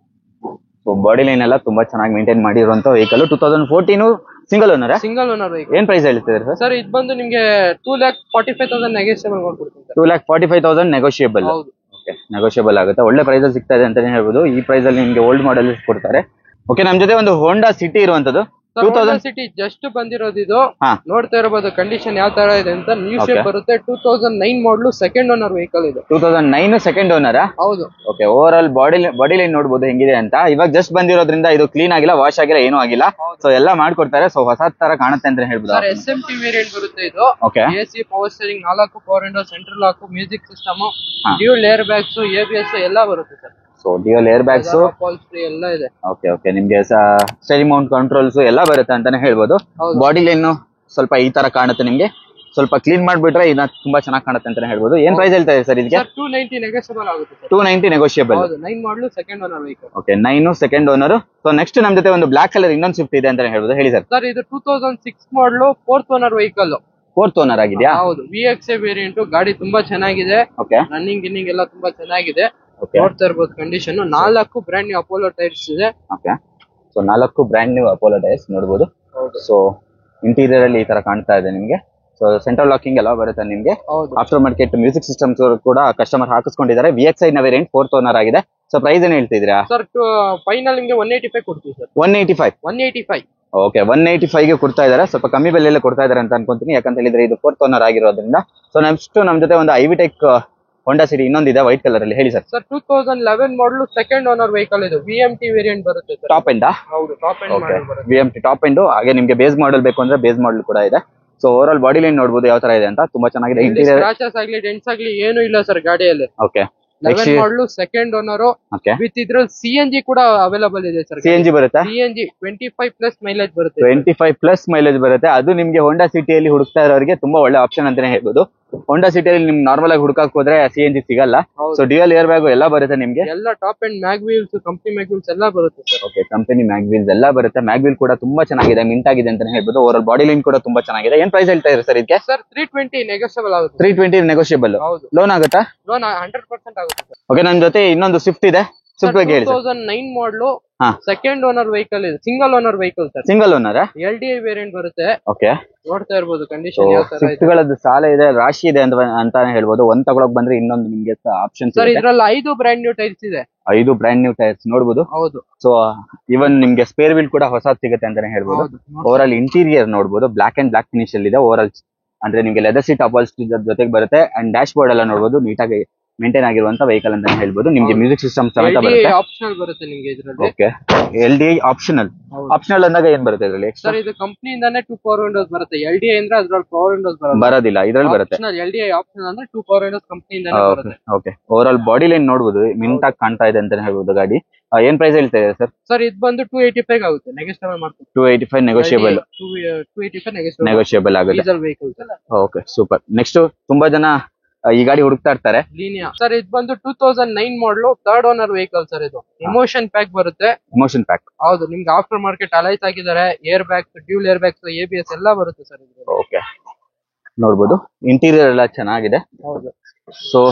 ಸೊ ಬಾಡಿ ಲೈನ್ ಎಲ್ಲ ತುಂಬಾ ಚೆನ್ನಾಗಿ ಮೇಂಟೈನ್ ಮಾಡಿರುವಂತ vehicle. 2014 single owner. Single owner vehicle. ಏನ್ ಪ್ರೈಸ್ ಹೇಳ್ತಿದ್ದಾರೆ ಸರ್? ಸರ್ ಇದು ಬಂದು ನಿಮ್ಗೆ 2,45,000 ನೆಗೋಷಿಯಬಲ್ ಮಾಡ್ಕೊಡ್ತೀನಿ ಸರ್. 2,45,000 ನೆಗೋಷಿಯಬಲ್. ಹೌದು. ಓಕೆ, ನೆಗೋಷಿಯಬಲ್ ಆಗುತ್ತೆ. ಒಳ್ಳೆ ಪ್ರೈಸ್ ಅಲ್ಲಿ ಸಿಗ್ತಾ ಇದೆ ಅಂತಾನೆ ಹೇಳ್ಬೋದು. ಈ ಪ್ರೈಸ್ ಅಲ್ಲಿ ನಿಮ್ಗೆ ಓಲ್ಡ್ ಮಾಡೆಲ್ ಕೊಡ್ತಾರೆ. ಓಕೆ, ನಮ್ ಜೊತೆ ಒಂದು ಹೋಂಡಾ ಸಿಟಿ ಇರುವಂತದ್ದು. 2000 ಸಿಟಿ ಜಸ್ಟ್ ಬಂದಿರೋದು ಇದು. ನೋಡ್ತಾ ಇರಬಹುದು ಕಂಡೀಷನ್ ಯಾವ ತರ ಇದೆ ಅಂತ. ನ್ಯೂ ಶೇಪ್ ಬರುತ್ತೆ. 2009 ಮಾಡಲು, ಸೆಕೆಂಡ್ ಓನರ್ ವೆಹಿಕಲ್ ಇದು. 2009 ಸೆಕೆಂಡ್ ಓನರ್. ಹೌದು. Okay, over all body line ನೋಡಬಹುದು ಹೆಂಗಿದೆ ಅಂತ. ಇವಾಗ ಜಸ್ಟ್ ಬಂದಿರೋದ್ರಿಂದ ಇದು ಕ್ಲೀನ್ ಆಗಿಲ್ಲ, ವಾಶ್ ಆಗಿಲ್ಲ, ಏನೂ ಆಗಿಲ್ಲ. ಸೊ ಎಲ್ಲ ಮಾಡ್ಕೊಡ್ತಾರೆ. ಸೊ ಹೊಸ ತರ ಕಾಣುತ್ತೆ ಅಂತ ಹೇಳ್ಬೋದು. ಸರ್ SMT ವೇರಿಯಂಟ್ ಬರುತ್ತೆ ಇದು. Okay, AC, power steering, 4 power window, central lock, music system, dual air bags, ABS ಎಲ್ಲ ಬರುತ್ತೆ sir. So dual air bags ಎಲ್ಲ ಇದೆ. ಓಕೆ ಓಕೆ, ನಿಮ್ಗೆ ಸ್ಟೇರಿಂಗ್ ಮೌಂಟ್ ಕಂಟ್ರೋಲ್ಸ್ ಎಲ್ಲ ಬರುತ್ತೆ ಅಂತಾನೆ ಹೇಳ್ಬೋದು. ಬಾಡಿ ಲೈನ್ ಸ್ವಲ್ಪ ಈ ತರ ಕಾಣುತ್ತೆ ನಿಮ್ಗೆ. ಸ್ವಲ್ಪ ಕ್ಲೀನ್ ಮಾಡ್ಬಿಟ್ರೆ ಇದನ್ನ ತುಂಬಾ ಚೆನ್ನಾಗಿ ಕಾಣುತ್ತೆ ಅಂತಾನೆ ಹೇಳ್ಬೋದು. ಏನ್ ಪ್ರೈಸ್ ಹೇಳ್ತಾ ಇದೆ ಸರ್ ಇದಕ್ಕೆ? 290 ನೆಗೋಷಿಯಬಲ್ ಆಗುತ್ತೆ ಸರ್. 290 ನೆಗೋಷಿಯಬಲ್. 9 ಮಾಡಲು, second owner vehicle. Okay, 9 second owner. So next ನಮ್ ಜೊತೆ ಒಂದು ಬ್ಲಾಕ್ ಕಲರ್ ಇನ್ನೊಂದು ಸ್ವಿಫ್ಟ್ ಇದೆ ಅಂತಾನೆ ಹೇಳ್ಬೋದು. ಹೇಳಿ ಸರ್. ಸರ್ ಇದು 2006 ಮಾಡಲು, 4th owner vehicle. 4th owner ಆಗಿದೆಯಾ? ಹೌದು. VXI variant. ಗಾಡಿ ತುಂಬಾ ಚೆನ್ನಾಗಿದೆ. ಓಕೆ, ರನ್ನಿಂಗ್ ಎಲ್ಲ ತುಂಬಾ ಚೆನ್ನಾಗಿದೆ. ನೋಡ್ತಾ ಇರ್ಬೋದು condition. 4 brand new Apollo tyres ಇದೆ. Okay, so 4 brand new Apollo tyres ನೋಡಬಹುದು. ಸೊ ಇಂಟೀರಿಯರ್ ಅಲ್ಲಿ ಈ ತರ ಕಾಣ್ತಾ ಇದೆ ನಿಮ್ಗೆ. ಸೊ ಸೆಂಟ್ರಲ್ ಲಾಕಿಂಗ್ ಎಲ್ಲ ಬರುತ್ತೆ ನಿಮ್ಗೆ. ಹೌದು ಆಫ್ಟರ್ ಮಾರ್ಕೆಟ್ ಮ್ಯೂಸಿಕ್ ಸಿಸ್ಟಮ್ಸ್ ಕೂಡ ಕಸ್ಟಮರ್ ಹಾಕಿಸ್ಕೊಂಡಿದ್ದಾರೆ. VXi ನ ವೇರಿಯಂಟ್ 4th ಓನರ್ ಆಗಿದೆ. ಸೊ ಪ್ರೈಸ್ ಏನ್ ಹೇಳ್ತಿದ್ದೀರಾ ಸರ್? ಫೈನಲ್ ನಿಮ್ಗೆ 185 ಕೊಡ್ತೀವಿ ಸರ್. 185. 185. ಓಕೆ, 185 ಗೆ ಕೊಡ್ತಾ ಇದಾರೆ. ಸ್ವಲ್ಪ ಕಮ್ಮಿ ಬೆಲೆಯಲ್ಲೇ ಕೊಡ್ತಾ ಇದಾರೆ ಅಂತ ಅನ್ಕೊಂತೀನಿ, ಯಾಕಂತ ಹೇಳಿದ್ರೆ ಇದು 4th ಓನರ್ ಆಗಿರೋದ್ರಿಂದ. ಸೊ ನೆಕ್ಸ್ಟ್ ನಮ್ ಜೊತೆ ಒಂದು ಐವಿಟೆಕ್ ಹೋಂಡಾ ಸಿಟಿ ಇನ್ನೊಂದಿದೆ ವೈಟ್ ಕಲರ್ ಅಲ್ಲಿ. ಹೇಳಿ sir. Sir 2011 model second owner vehicle ಇದು. VMT ವೇರಿಯಂಟ್ ಬರುತ್ತೆ ಸರ್. Top end? ಹೌದು, ಟಾಪ್ ಎಂಡ್ ಮಾಡಲ್ ಬರುತ್ತೆ. VMT top end. ಹಾಗೆ ನಿಮ್ಗೆ ಬೇಸ್ ಮಾಡಲ್ ಬೇಕು ಅಂದ್ರೆ ಬೇಸ್ ಮಾಡಲ್ ಕೂಡ ಇದೆ. So over all body line ನೋಡಬಹುದು ಯಾವ ತರ ಇದೆ ಅಂತ, ತುಂಬಾ ಚೆನ್ನಾಗಿದೆ. ಇಂಟೀರಿಯರ್ ಸ್ಕ್ರಾಚಸ್ ಆಗ್ಲಿ ಡೆಂಟ್ಸ್ ಆಗ್ಲಿ ಏನು ಇಲ್ಲ ಸರ್ ಗಾಡಿಯಲ್ಲಿ. Okay, 11 model second owner with ಇದ್ರಲ್ಲಿ CNG ಕೂಡ ಅವೈಲಬಲ್ ಇದೆ ಸರ್. CNG ಬರುತ್ತೆ. CNG 25+ ಮೈಲೇಜ್ ಬರುತ್ತೆ. 25+ ಮೈಲೇಜ್ ಬರುತ್ತೆ. ಅದು ನಿಮ್ಗೆ ಹೋಂಡಾ ಸಿಟಿಯಲ್ಲಿ ಹುಡುಕ್ತಾ ಇರೋರಿಗೆ ತುಂಬಾ ಒಳ್ಳೆ ಆಪ್ಷನ್ ಅಂತಾನೆ ಹೇಳ್ಬೋದು. ಹೋಂಡಾ ಸಿಟಿಯಲ್ಲಿ ನಿಮ್ಗೆ ನಾರ್ಮಲ್ ಆಗಿ ಹುಡುಕಕ್ ಹೋದ್ರೆ CNG ಸಿಗಲ್ಲ. ಸೊ ಡ್ಯುಯಲ್ ಏರ್ ಬ್ಯಾಗ್ ಎಲ್ಲ ಬರುತ್ತೆ ನಿಮ್ಗೆ. ಎಲ್ಲ top and mag wheels, company mag wheels ಎಲ್ಲ ಬರುತ್ತೆ sir. Okay, company mag wheels ಎಲ್ಲ ಬರುತ್ತೆ. ಮ್ಯಾಗ್ ವೀಲ್ ಕೂಡ ತುಂಬಾ ಚೆನ್ನಾಗಿದೆ, ಮಿಂಟ್ ಆಗಿದೆ ಅಂತಾನೆ ಹೇಳ್ಬೋದು. ಓವರ್ ಆಲ್ ಬಾಡಿ ಲೈನ್ ಕೂಡ ತುಂಬಾ ಚೆನ್ನಾಗಿದೆ. ಏನ್ ಪ್ರೈಸ್ ಹೇಳ್ತಾ ಇದ್ದಾರೆ ಸರ್ ಇದಕ್ಕೆ? ಸರ್ 320 ನೆಗೋಷಿಯಬಲ್ ಆಗುತ್ತೆ. 320 ನೆಗೋಷಿಯಬಲ್. ಹೌದು, ಲೋನ್ ಆಗುತ್ತಾ? ಲೋನ್ 100% ಆಗುತ್ತೆ ಸರ್. ಓಕೆ, ನನ್ನ ಜೊತೆ ಇನ್ನೊಂದು ಸ್ವಿಫ್ಟ್ ಇದೆ. ಸ್ವಿಫ್ಟ್ ಬಗ್ಗೆ ಹೇಳಿ ಸರ್. 2009 ಮಾಡಲು ಹಾ, ಸೆಕೆಂಡ್ ಓನರ್ ವೆಹಿಕಲ್ ಇದೆ. Single owner vehicle sir. Single owner LDI variant ಬರುತ್ತೆ. ಓಕೆ, ನೋಡ್ತಾ ಇರ್ಬೋದು ಕಂಡೀಷನ್ ಯಾವ ತರ ಸ್ವಿಫ್ಟ್ ಇದೆ. ಗಳದ್ದು ಸಾಲ ಇದೆ, ರಾಶಿ ಇದೆ ಅಂತಾನೆ ಹೇಳ್ಬೋದು. ಒಂದ್ ತಗೊಳಕ್ ಬಂದ್ರೆ ಇನ್ನೊಂದು ನಿಮ್ಗೆ ಆಪ್ಷನ್ ಸರ್ ಇದ್ರಲ್ಲಿ 5 ಬ್ರ್ಯಾಂಡ್ ನ್ಯೂ ಟೈರ್ಸ್ ಇದೆ. 5 ಬ್ರ್ಯಾಂಡ್ ನ್ಯೂ ಟೈರ್ಸ್ ನೋಡಬಹುದು. ಹೌದು. ಸೊ ಇವನ್ ನಿಮ್ಗೆ ಸ್ಪೇರ್ ವೀಲ್ ಕೂಡ ಹೊಸದ್ ಸಿಗುತ್ತೆ ಅಂತಾನೆ ಹೇಳ್ಬೋದು. ಹೌದು. ಓವರ್ ಆಲ್ ಇಂಟೀರಿಯರ್ ನೋಡಬಹುದು, ಬ್ಲಾಕ್ ಅಂಡ್ ಬ್ಲಾಕ್ ಫಿನಿಶ್ ಅಲ್ಲಿ ಇದೆ. ಓವರ್ ಆಲ್ ಅಂದ್ರೆ ನಿಮ್ಗೆ ಲೆದರ್ ಸೀಟ್ ಅಪಾಲ್ಸ್ಟ್ರಿ ಜೊತೆಗೆ ಬರುತ್ತೆ. ಅಂಡ್ ಡ್ಯಾಶ್ ಬೋರ್ಡ್ ಎಲ್ಲ ನೋಡಬಹುದು, ನೀಟಾಗಿ ಮೇಂಟೈನ್ ಆಗಿರುವಂತ ವೆಹಿಕಲ್ ಅಂತಾನೆ ಹೇಳ್ಬೋದು. ನಿಮ್ಗೆ ಮ್ಯೂಸಿಕ್ ಸಿಸ್ಟಮ್ ಸಮೇತ ಬರುತ್ತೆ. ಆಪ್ಷನಲ್ ಬರುತ್ತೆ ನಿಮ್ಗೆ ಇದ್ರಲ್ಲಿ. Okay, LDI optional. ಆಪ್ಷನಲ್ ಅಂದಾಗ ಏನ್ ಬರುತ್ತೆ ಇದರಲ್ಲಿ? ಸರ್ ಇದು ಕಂಪನಿಯಿಂದಾನೆ 2 ಪವರ್ ವಿಂಡೋಸ್ ಬರುತ್ತೆ. LDI ಅಂದ್ರೆ ಅದ್ರಲ್ಲಿ ಪವರ್ ವಿಂಡೋಸ್ ಬರೋದಿಲ್ಲ, ಇದ್ರಲ್ಲಿ ಬರುತ್ತೆ. LDI ಆಪ್ಷನಲ್ ಅಂದ್ರೆ 2 ಪವರ್ ವಿಂಡೋಸ್ ಕಂಪನಿಯಿಂದಾನೆ ಬರುತ್ತೆ. Okay, over all body line ನೋಡಬಹುದು, ಮಿಂಟಾಗಿ ಕಾಣ್ತಾ ಇದೆ ಅಂತಾನೆ ಹೇಳ್ಬೋದು ಗಾಡಿ. ಏನ್ ಪ್ರೈಸ್ ಹೇಳ್ತಾ ಇದೆ ಸರ್? ಸರ್ ಇದು ಬಂದು 285 ಆಗುತ್ತೆ. ನೆಗೋಷಿಯಬಲ್ ಮಾಡ್ತೀವಿ. 285 ನೆಗೋಷಿಯಬಲ್. 285 ನೆಗೋಷಿಯಬಲ್ ಆಗುತ್ತೆ. Diesel vehicle. Okay, super. Next ತುಂಬಾ ಜನ ಈ ಗಾಡಿ ಹುಡುಕ್ತಾ ಇರ್ತಾರೆ. ಲೀನಿಯಾ ಸರ್ ಇದು ಬಂದು 2009 model third owner vehicle sir. ಇದು ಎಮೋಷನ್ ಪ್ಯಾಕ್ ಬರುತ್ತೆ. Emotion pack. ಹೌದು, ನಿಮ್ಗೆ ಆಫ್ಟರ್ ಮಾರ್ಕೆಟ್ ಅಲೈಸ್ ಆಗಿದ್ದಾರೆ. Air bags, dual air bags, ABS ಎಲ್ಲ ಬರುತ್ತೆ ಸರ್. ಓಕೆ, ನೋಡ್ಬೋದು ಇಂಟೀರಿಯರ್ ಎಲ್ಲ ಚೆನ್ನಾಗಿದೆ. ಹೌದು. ಸೊ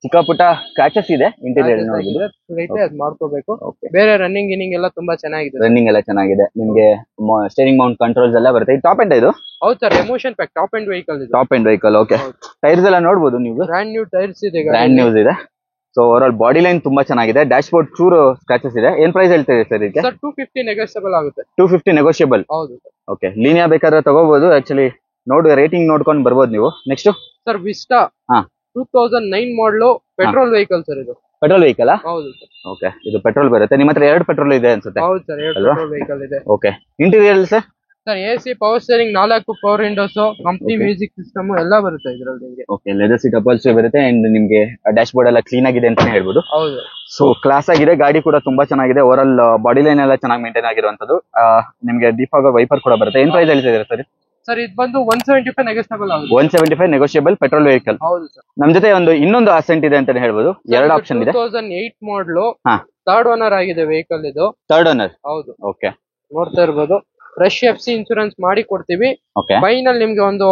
ಚಿಕ್ಕ ಪುಟ್ಟ ಸ್ಕ್ರಾಚಸ್ ಇದೆ ಇಂಟೀರಿಯರ್ ನೋಡಬಹುದು. ಅದ್ ಮಾಡ್ಕೋಬೇಕು. ಬೇರೆ ರನ್ನಿಂಗ್ ಗಿನ್ನಿಂಗ್ ಎಲ್ಲ ತುಂಬಾ ಚೆನ್ನಾಗಿದೆ. ರನ್ನಿಂಗ್ ಎಲ್ಲ ಚೆನ್ನಾಗಿದೆ. ನಿಮ್ಗೆ ಸ್ಟೇರಿಂಗ್ ಮೌಂಟ್ ಕಂಟ್ರೋಲ್ಸ್ ಎಲ್ಲ ಬರುತ್ತೆ. ಇದು ಟಾಪ್ ಎಂಡ್ ಇದು? ಹೌದು sir, emotion pack top end vehicle ಇದು. Top end vehicle. Okay, tyres ಎಲ್ಲ ನೋಡಬಹುದು ನೀವು. ಬ್ರ್ಯಾಂಡ್ ನ್ಯೂ ಟೈರ್ಸ್ ಇದೆ. ಬ್ರ್ಯಾಂಡ್ ನ್ಯೂಸ್ ಇದೆ. So over all body line ತುಂಬಾ ಚೆನ್ನಾಗಿದೆ. ಡ್ಯಾಶ್ ಬೋರ್ಡ್ ಚೂರು ಸ್ಕ್ರಾಚಸ್ ಇದೆ. ಏನ್ ಪ್ರೈಸ್ ಹೇಳ್ತೀರಿ ಸರ್ ಇದಕ್ಕೆ? ಸರ್ 250 ನೆಗೋಷಿಯಬಲ್ ಆಗುತ್ತೆ. 250 ನೆಗೋಷಿಯಬಲ್. ಹೌದು. ಓಕೆ, ಲೀನಿಯಾ ಬೇಕಾದ್ರೆ ತಗೋಬಹುದು. ಆಕ್ಚುಲಿ ರೇಟಿಂಗ್ ನೋಡ್ಕೊಂಡು ಬರ್ಬೋದು ನೀವು. ನೆಕ್ಸ್ಟ್ ಸರ್ ವಿಸ್ಟಾ 2009 ಮಾಡಲು ಪೆಟ್ರೋಲ್ ವೆಹಿಕಲ್ ಸರ್. ಇದು ಪೆಟ್ರೋಲ್ ವೆಹಿಕಲ್? ಹೌದು ಸರ್. ಓಕೆ, ಇದು ಪೆಟ್ರೋಲ್ ಬರುತ್ತೆ. ನಿಮ್ಮ ಹತ್ರ 2 ಪೆಟ್ರೋಲ್ ಇದೆ ಅನ್ಸುತ್ತೆ. ಹೌದು ಸರ್, 2 ಪೆಟ್ರೋಲ್ ವೆಹಿಕಲ್ ಇದೆ. Okay, interior sir? Sir AC, power steering, 4 power Windows, company music system ಎಲ್ಲ ಬರುತ್ತೆ ಇದರಲ್ಲಿ ನಿಮಗೆ. ಓಕೆ, ಲೆದರ್ ಸೀಟ್ ಅಪಾಲ್ಸ್ಟ್ರಿ ಬರುತ್ತೆ. ಅಂಡ್ ನಿಮ್ಗೆ ಡ್ಯಾಶ್ ಬೋರ್ಡ್ ಎಲ್ಲ ಕ್ಲೀನ್ ಆಗಿದೆ ಅಂತಾನೆ ಹೇಳ್ಬೋದು. ಹೌದು. ಸೊ ಕ್ಲಾಸ್ ಆಗಿದೆ. ಗಾಡಿ ಕೂಡ ತುಂಬಾ ಚೆನ್ನಾಗಿದೆ. ಓವರ್ ಆಲ್ ಬಾಡಿ ಲೈನ್ ಎಲ್ಲ ಚೆನ್ನಾಗಿ ಮೇಂಟೈನ್ ಆಗಿರುವಂತದ್ದು. ನಿಮ್ಗೆ ಡಿಫಾಗರ್ ವೈಪರ್ ಕೂಡ ಬರುತ್ತೆ. ಏನ್ ಪ್ರೈಸ್ ಹೇಳ್ತಿದ್ದೀರಾ ಸರ್? ಸರ್ ಇದು ಬಂದು 175 ನೆಗೋಷಿಯಬಲ್ ಆಗುತ್ತೆ. 175 ನೆಗೋಷಿಯಬಲ್ ಪೆಟ್ರೋಲ್ ವೆಹಿಕಲ್. ಹೌದು ಸರ್. ನಮ್ ಜೊತೆ ಇನ್ನೊಂದು ಅಸೆಂಟ್ ಇದೆ ಅಂತಾನೆ ಹೇಳ್ಬೋದು. 2 ಆಪ್ಷನ್ ಇದೆ. 2008 ಮಾಡಲು ಥರ್ಡ್ ಓನರ್ ಆಗಿದೆ ವೆಹಿಕಲ್ ಇದು. Third owner? ಹೌದು. ಓಕೆ, ನೋಡ್ತಾ ಇರ್ಬೋದು. ಫ್ರೆಶ್ FC ಇನ್ಶೂರೆನ್ಸ್ ಮಾಡಿ ಕೊಡ್ತೀವಿ. ಓಕೆ, ಫೈನಲ್ ನಿಮ್ಗೆ ಒಂದು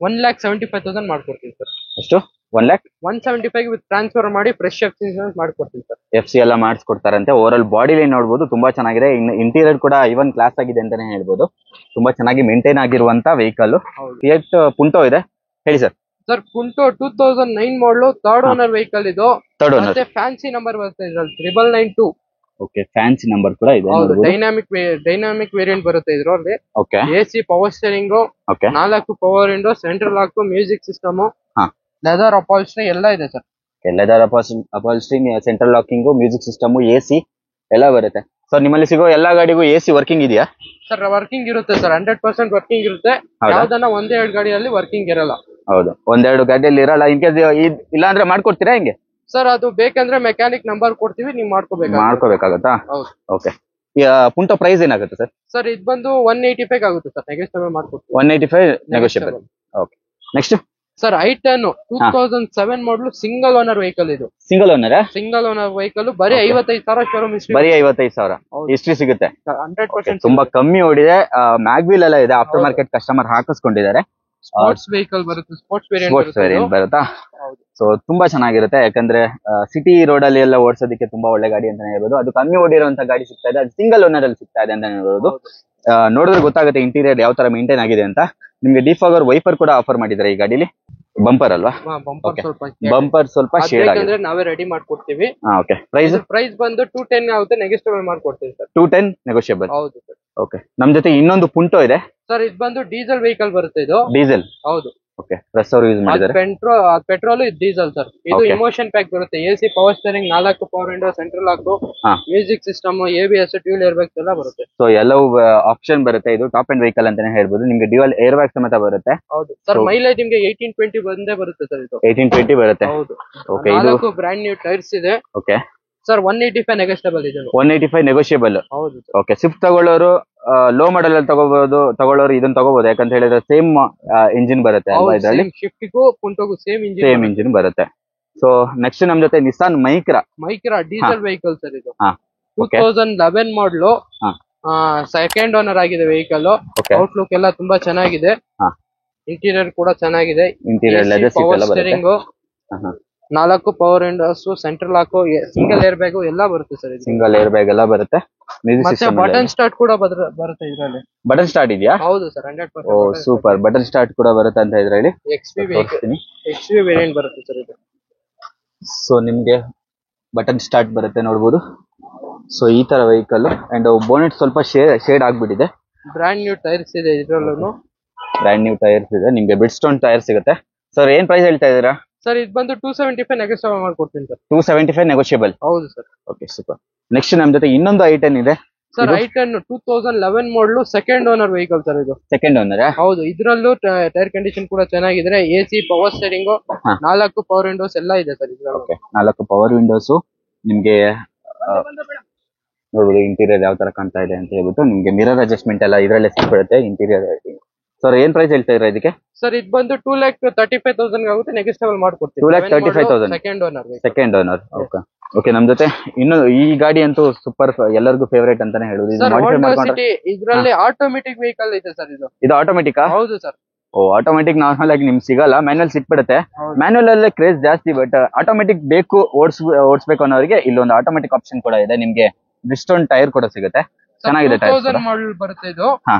1,75,000 ಮಾಡ್ಕೊಡ್ತೀವಿ ಸರ್. ಎಷ್ಟು? 1,75,000 ವಿತ್ ಟ್ರಾನ್ಸ್ಫರ್ ಮಾಡಿ ಫ್ರೆಶ್ FC ಇನ್ಶೂರೆನ್ಸ್ ಮಾಡ್ಕೊಡ್ತೀವಿ ಸರ್. FC ಎಲ್ಲ ಮಾಡಿಸ್ಕೊಡ್ತಾರಂತೆ. ಓವರ್ ಆಲ್ ಬಾಡಿ ಲೈನ್ ನೋಡಬಹುದು, ತುಂಬಾ ಚೆನ್ನಾಗಿದೆ. ಇನ್ನು ಇಂಟೀರಿಯರ್ ಕೂಡ ಇವನ್ ಕ್ಲಾಸ್ ಆಗಿದೆ ಅಂತಾನೆ ಹೇಳ್ಬೋದು. ತುಂಬಾ ಚೆನ್ನಾಗಿ ಮೇಂಟೈನ್ ಆಗಿರುವಂತ ವೆಹಿಕಲ್. ಫಿಯಟ್ ಪುಂಟೋ ಇದೆ. ಹೇಳಿ sir. Sir ಪುಂಟೋ 2009 model third owner vehicle ಇದು. Third owner. ಮತ್ತೆ ಫ್ಯಾನ್ಸಿ ನಂಬರ್ ಬರುತ್ತೆ ಇದ್ರಲ್ಲಿ 992. ಓಕೆ, ಫ್ಯಾನ್ಸಿ ನಂಬರ್ ಕೂಡ ಇದೆ. ಡೈನಾಮಿಕ್ ವೇರಿಯಂಟ್ ಬರುತ್ತೆ ಇದ್ರಲ್ಲಿ. Okay, AC, power steering, 4 power window, central lock, music system, leather upholstery ಎಲ್ಲ ಇದೆ sir. Leather upholstery, central locking, music system, AC ಎಲ್ಲ ಬರುತ್ತೆ. ಸರ್ ನಿಮ್ಮಲ್ಲಿ ಸಿಗೋ ಎಲ್ಲಾ ಗಾಡಿಗೂ AC ವರ್ಕಿಂಗ್ ಇದೆಯಾ? ಸರ್ ವರ್ಕಿಂಗ್ ಇರುತ್ತೆ ಸರ್, 100% ವರ್ಕಿಂಗ್ ಇರುತ್ತೆ. ಯಾವ್ದನ್ನ 1-2 ಗಾಡಿಯಲ್ಲಿ ವರ್ಕಿಂಗ್ ಇರಲ್ಲ. ಹೌದು, 1-2 ಗಾಡಿಯಲ್ಲಿ ಇರಲ್ಲ. ಇನ್ ಕೇಸ್ ಇಲ್ಲ ಅಂದ್ರೆ ಮಾಡ್ಕೊಡ್ತೀರಾ ಹೆಂಗೆ ಸರ್? ಅದು ಬೇಕಂದ್ರೆ ಮೆಕ್ಯಾನಿಕ್ ನಂಬರ್ ಕೊಡ್ತೀವಿ, ನೀವು ಮಾಡ್ಕೋಬೇಕಾಗತ್ತಾ? ಓಕೆ, ಪುಂಟೋ ಪ್ರೈಸ್ ಏನಾಗುತ್ತೆ ಸರ್? ಸರ್ ಇದು ಬಂದು 185 ಆಗುತ್ತೆ ಸರ್. ನೆಗೋಷಿಯಬಲ್ ಮಾಡ್ಕೊಡ್ತೀವಿ. 185 negotiable. Okay, next sir I10 2007 ಮಾಡಲು ಸಿಂಗಲ್ ಓನರ್ ವೆಹಿಕಲ್ ಇದು. Single owner? Single owner vehicle. ಬರೀ 55,000 ಶೋರೂಮ್ ಹಿಸ್ಟ್ರಿ. ಬರೀ 55,000 ಹಿಸ್ಟ್ರಿ ಸಿಗುತ್ತೆ. 100% ತುಂಬಾ ಕಮ್ಮಿ ಓಡಿದೆ. ಮ್ಯಾಗ್ವಿಲ್ ಎಲ್ಲ ಇದೆ. ಆಫ್ಟರ್ ಮಾರ್ಕೆಟ್ ಕಸ್ಟಮರ್ ಹಾಕಿಸ್ಕೊಂಡಿದ್ದಾರೆ. ಸ್ಪೋರ್ಟ್ಸ್ ವೆಹಿಕಲ್ ಬರುತ್ತೆ. ಸ್ಪೋರ್ಟ್ಸ್ ವೇರಿಯಂಟ್ ಬರುತ್ತಾ? ಸೊ ತುಂಬಾ ಚೆನ್ನಾಗಿರುತ್ತೆ. ಯಾಕಂದ್ರೆ ಸಿಟಿ ರೋಡ್ ಅಲ್ಲಿ ಎಲ್ಲ ಓಡಿಸೋದಕ್ಕೆ ತುಂಬಾ ಒಳ್ಳೆ ಗಾಡಿ ಅಂತಾನೆ ಹೇಳ್ಬೋದು. ಅದು ಕಮ್ಮಿ ಓಡಿರುವಂತ ಗಾಡಿ ಸಿಗ್ತಾ ಇದೆ. ಅದು ಸಿಂಗಲ್ ಓನರ್ ಅಲ್ಲಿ ಸಿಗ್ತಾ ಇದೆ ಅಂತಾನೆ ಹೇಳ್ಬೋದು. ನೋಡಿದ್ರೆ ಗೊತ್ತಾಗುತ್ತೆ ಇಂಟೀರಿಯರ್ ಯಾವ ತರ ಮೇಂಟೈನ್ ಆಗಿದೆ ಅಂತ. ನಿಮ್ಗೆ ಡಿಫಾಗರ್ ವೈಪರ್ ಕೂಡ ಆಫರ್ ಮಾಡಿದ್ದಾರೆ ಈ ಗಾಡಿಲಿ. ಬಂಪರ್ ಅಲ್ವಾ? Bumper Okay. ಸ್ವಲ್ಪ ಬಂಪರ್ ಸ್ವಲ್ಪ ಶೇಡ್ ಆಗಿದೆ. ಅಂದ್ರೆ ನಾವೇ ರೆಡಿ ಮಾಡ್ಕೊಡ್ತೀವಿ. ಓಕೆ. ಪ್ರೈಸ್ ಬಂದು 210 ಆಗುತ್ತೆ, ನೆಗೆಸ್ಟೇಬಲ್ ಮಾಡ್ಕೊಡ್ತೀವಿ ಸರ್. 210 ನೆಗೋಷಿಯಬಲ್. ಹೌದು ಸರ್. ಓಕೆ. ನಮ್ ಜೊತೆ ಇನ್ನೊಂದು ಪುಂಟೋ ಇದೆ ಸರ್. ಇದು ಬಂದು ಡೀಸೆಲ್ ವೆಹಿಕಲ್ ಬರುತ್ತೆ ಇದು. ಡೀಸೆಲ್. ಹೌದು. ಓಕೆ. ಪ್ಲಸ್ ಅವರು ಯೂಸ್ ಮಾಡಿದ್ದಾರೆ. ಪೆಟ್ರೋಲ್ ಇದು ಡೀಸೆಲ್ ಸರ್. ಇದು ಇಮೋಷನ್ ಪ್ಯಾಕ್ ಬರುತ್ತೆ. AC power steering, 4 power window, central lock, music system, ABS, dual air bags ಎಲ್ಲ ಬರುತ್ತೆ. ಸೊ ಎಲ್ಲವೂ ಆಪ್ಷನ್ ಬರುತ್ತೆ. ಇದು ಟಾಪ್ ಅಂಡ್ ವೆಹಿಕಲ್ ಅಂತಾನೆ ಹೇಳ್ಬೋದು. ನಿಮ್ಗೆ ಡ್ಯೂಯಲ್ ಏರ್ ಬ್ಯಾಗ್ ಸಮೇತ ಬರುತ್ತೆ. ಹೌದು ಸರ್. ಮೈಲೇಜ್ ನಿಮ್ಗೆ 18-20 ಬಂದೇ ಬರುತ್ತೆ ಸರ್ ಇದು. 18-20 ಬರುತ್ತೆ. ಹೌದು. ಓಕೆ. ಇದು ಬ್ರ್ಯಾಂಡ್ ನ್ಯೂ ಟೈರ್ಸ್ ಇದೆ. Okay sir. 185 ನೆಗೆಸ್ಟೇಬಲ್ ಇದೆ. 185 ನೆಗೋಷಿಯಬಲ್. ಹೌದು. ಓಕೆ. ಸ್ವಿಫ್ಟ್ ತಗೊಳ್ಳೋರು ಲೋ ಮಾಡೆಲ್ ಅಲ್ಲಿ ತಗೊಳ್ಳೋರು ಇದನ್ನ ತಗೋಬಹುದು. ಯಾಕಂತ ಹೇಳಿದ್ರೆ ಸೇಮ್ ಇಂಜಿನ್ ಬರುತ್ತೆ ಅಲ್ವಾ ಇದರಲ್ಲಿ. ಶಿಫ್ಟ್ಗೂ ಪುಂಟೋಗೂ ಸೇಮ್ ಇಂಜಿನ್ ಬರುತ್ತೆ. ಸೊ ನೆಕ್ಸ್ಟ್ ನಮ್ ಜೊತೆ Nissan Micra diesel vehicle sir ಇದು. 2011 ಮಾಡಲು. ಸೆಕೆಂಡ್ ಓನರ್ ಆಗಿದೆ ವೆಹಿಕಲ್. ಔಟ್ಲುಕ್ ಎಲ್ಲ ತುಂಬಾ ಚೆನ್ನಾಗಿದೆ. ಇಂಟೀರಿಯರ್ ಕೂಡ ಚೆನ್ನಾಗಿದೆ. Power steering, 4 power Windows, central lock, single air bag ಎಲ್ಲ ಬರುತ್ತೆ ಸರ್. ಸಿಂಗಲ್ ಏರ್ ಬ್ಯಾಗ್ ಎಲ್ಲ ಬರುತ್ತೆ. ಮತ್ತೆ ಬಟನ್ ಸ್ಟಾರ್ಟ್ ಕೂಡ ಬರುತ್ತೆ ಇದರಲ್ಲಿ. ಬಟನ್ ಸ್ಟಾರ್ಟ್ ಇದೆಯಾ? ಹೌದು ಸರ್. 100%. ಓ ಸೂಪರ್. ಬಟನ್ ಸ್ಟಾರ್ಟ್ ಕೂಡ ಬರುತ್ತೆ ಅಂತ ಇದರಲ್ಲಿ. XV ವೇರಿಯಂಟ್ ಬರುತ್ತೆ ಸರ್ ಇದು. ಸೊ ನಿಮ್ಗೆ ಬಟನ್ ಸ್ಟಾರ್ಟ್ ಬರುತ್ತೆ ನೋಡಬಹುದು. ಸೊ ಈ ತರ ವೆಹಿಕಲ್ ಅಂಡ್ ಬೋನೆಟ್ ಸ್ವಲ್ಪ ಶೇಡ್ ಆಗ್ಬಿಟ್ಟಿದೆ. ಬ್ರ್ಯಾಂಡ್ ನ್ಯೂ ಟೈರ್ಸ್ ಇದೆ ಇದರಲ್ಲೂ. ಬ್ರ್ಯಾಂಡ್ ನ್ಯೂ ಟೈರ್ಸ್ ಇದೆ. ನಿಮ್ಗೆ ಬ್ರಿಡ್ಸ್ಟೋನ್ ಟೈರ್ ಸಿಗುತ್ತೆ. ಸರ್ ಏನ್ ಪ್ರೈಸ್ ಹೇಳ್ತಾ ಇದೀರಾ? ಸರ್ ಇದು ಬಂದು 275 ನೆಗೋಷಿಯಬಲ್ ಮಾಡ್ಕೊಡ್ತೀನಿ ಸರ್. 275 ನೆಗೋಷಿಯಬಲ್. ಹೌದು ಸರ್. Okay super. ನೆಕ್ಸ್ಟ್ ನಮ್ ಜೊತೆ ಇನ್ನೊಂದು i10 ಇದೆ sir. i10 2011 model, second owner vehicle sir ಇದು. Second owner? ಹೌದು. ಇದ್ರಲ್ಲೂ ಟೈರ್ ಕಂಡೀಷನ್ ಕೂಡ ಚೆನ್ನಾಗಿದೆ. AC power steering, 4 power Windows ಎಲ್ಲ ಇದೆ ಸರ್ ಇದ್ರಲ್ಲಿ. ಓಕೆ. 4 ಪವರ್ ವಿಂಡೋಸ್ ನಿಮ್ಗೆ ನೋಡ್ಬೋದು. ಇಂಟೀರಿಯರ್ ಯಾವ ತರ ಕಾಣ್ತಾ ಇದೆ ಅಂತ ಹೇಳ್ಬಿಟ್ಟು ನಿಮ್ಗೆ ಮಿರರ್ ಅಡ್ಜಸ್ಟ್ಮೆಂಟ್ ಎಲ್ಲ ಇದರಲ್ಲೇ ಸಿಕ್ಬಿಡುತ್ತೆ ಇಂಟೀರಿಯರ್. ಸರ್ ಏನ್ ಪ್ರೈಸ್ ಹೇಳ್ತಾ ಇದ್ರ ಇದಕ್ಕೆ? ಸರ್ ಇದು ಬಂದು 2,35,000 ಆಗುತ್ತೆ, ನೆಗೆಸ್ಟೇಬಲ್ ಮಾಡ್ಕೊಡ್ತೀವಿ. 2,35,000 ಸೆಕೆಂಡ್ ಓನರ್. ಓಕೆ. ಓಕೆ. ನಮ್ ಜೊತೆ ಇನ್ನು ಈ ಗಾಡಿ ಅಂತೂ ಸೂಪರ್, ಎಲ್ಲರಿಗೂ ಫೇವರೇಟ್ ಅಂತಾನೆ ಹೇಳುದು. ಇದರಲ್ಲಿ ಆಟೋಮೆಟಿಕ್ ವೆಹಿಕಲ್ ಇದೆ ಸರ್ ಇದು. ಇದು ಆಟೋಮೆಟಿಕ್? ಹೌದು ಸರ್. ಓ ಆಟೋಮೆಟಿಕ್ ನಾರ್ಮಲ್ ಆಗಿ ನಿಮ್ಗೆ ಸಿಗಲ್ಲ, ಮ್ಯಾನ್ಯಲ್ ಸಿಕ್ಬಿಡುತ್ತೆ. ಮ್ಯಾನ್ಯಲ್ ಅಲ್ಲೇ ಕ್ರೇಜ್ ಜಾಸ್ತಿ. ಬಟ್ ಆಟೋಮೆಟಿಕ್ ಬೇಕು ಓಡಿಸ್ಬೇಕು ಅನ್ನೋರಿಗೆ ಇಲ್ಲೊಂದು ಆಟೋಮೆಟಿಕ್ ಆಪ್ಷನ್ ಕೂಡ ಇದೆ. ನಿಮ್ಗೆ ಬ್ರಿಡ್ಸ್ಟೋನ್ ಟೈರ್ ಕೂಡ ಸಿಗುತ್ತೆ. ಚೆನ್ನಾಗಿದೆ. 2000 ಮಾಡಲ್ ಬರುತ್ತೆ ಇದು.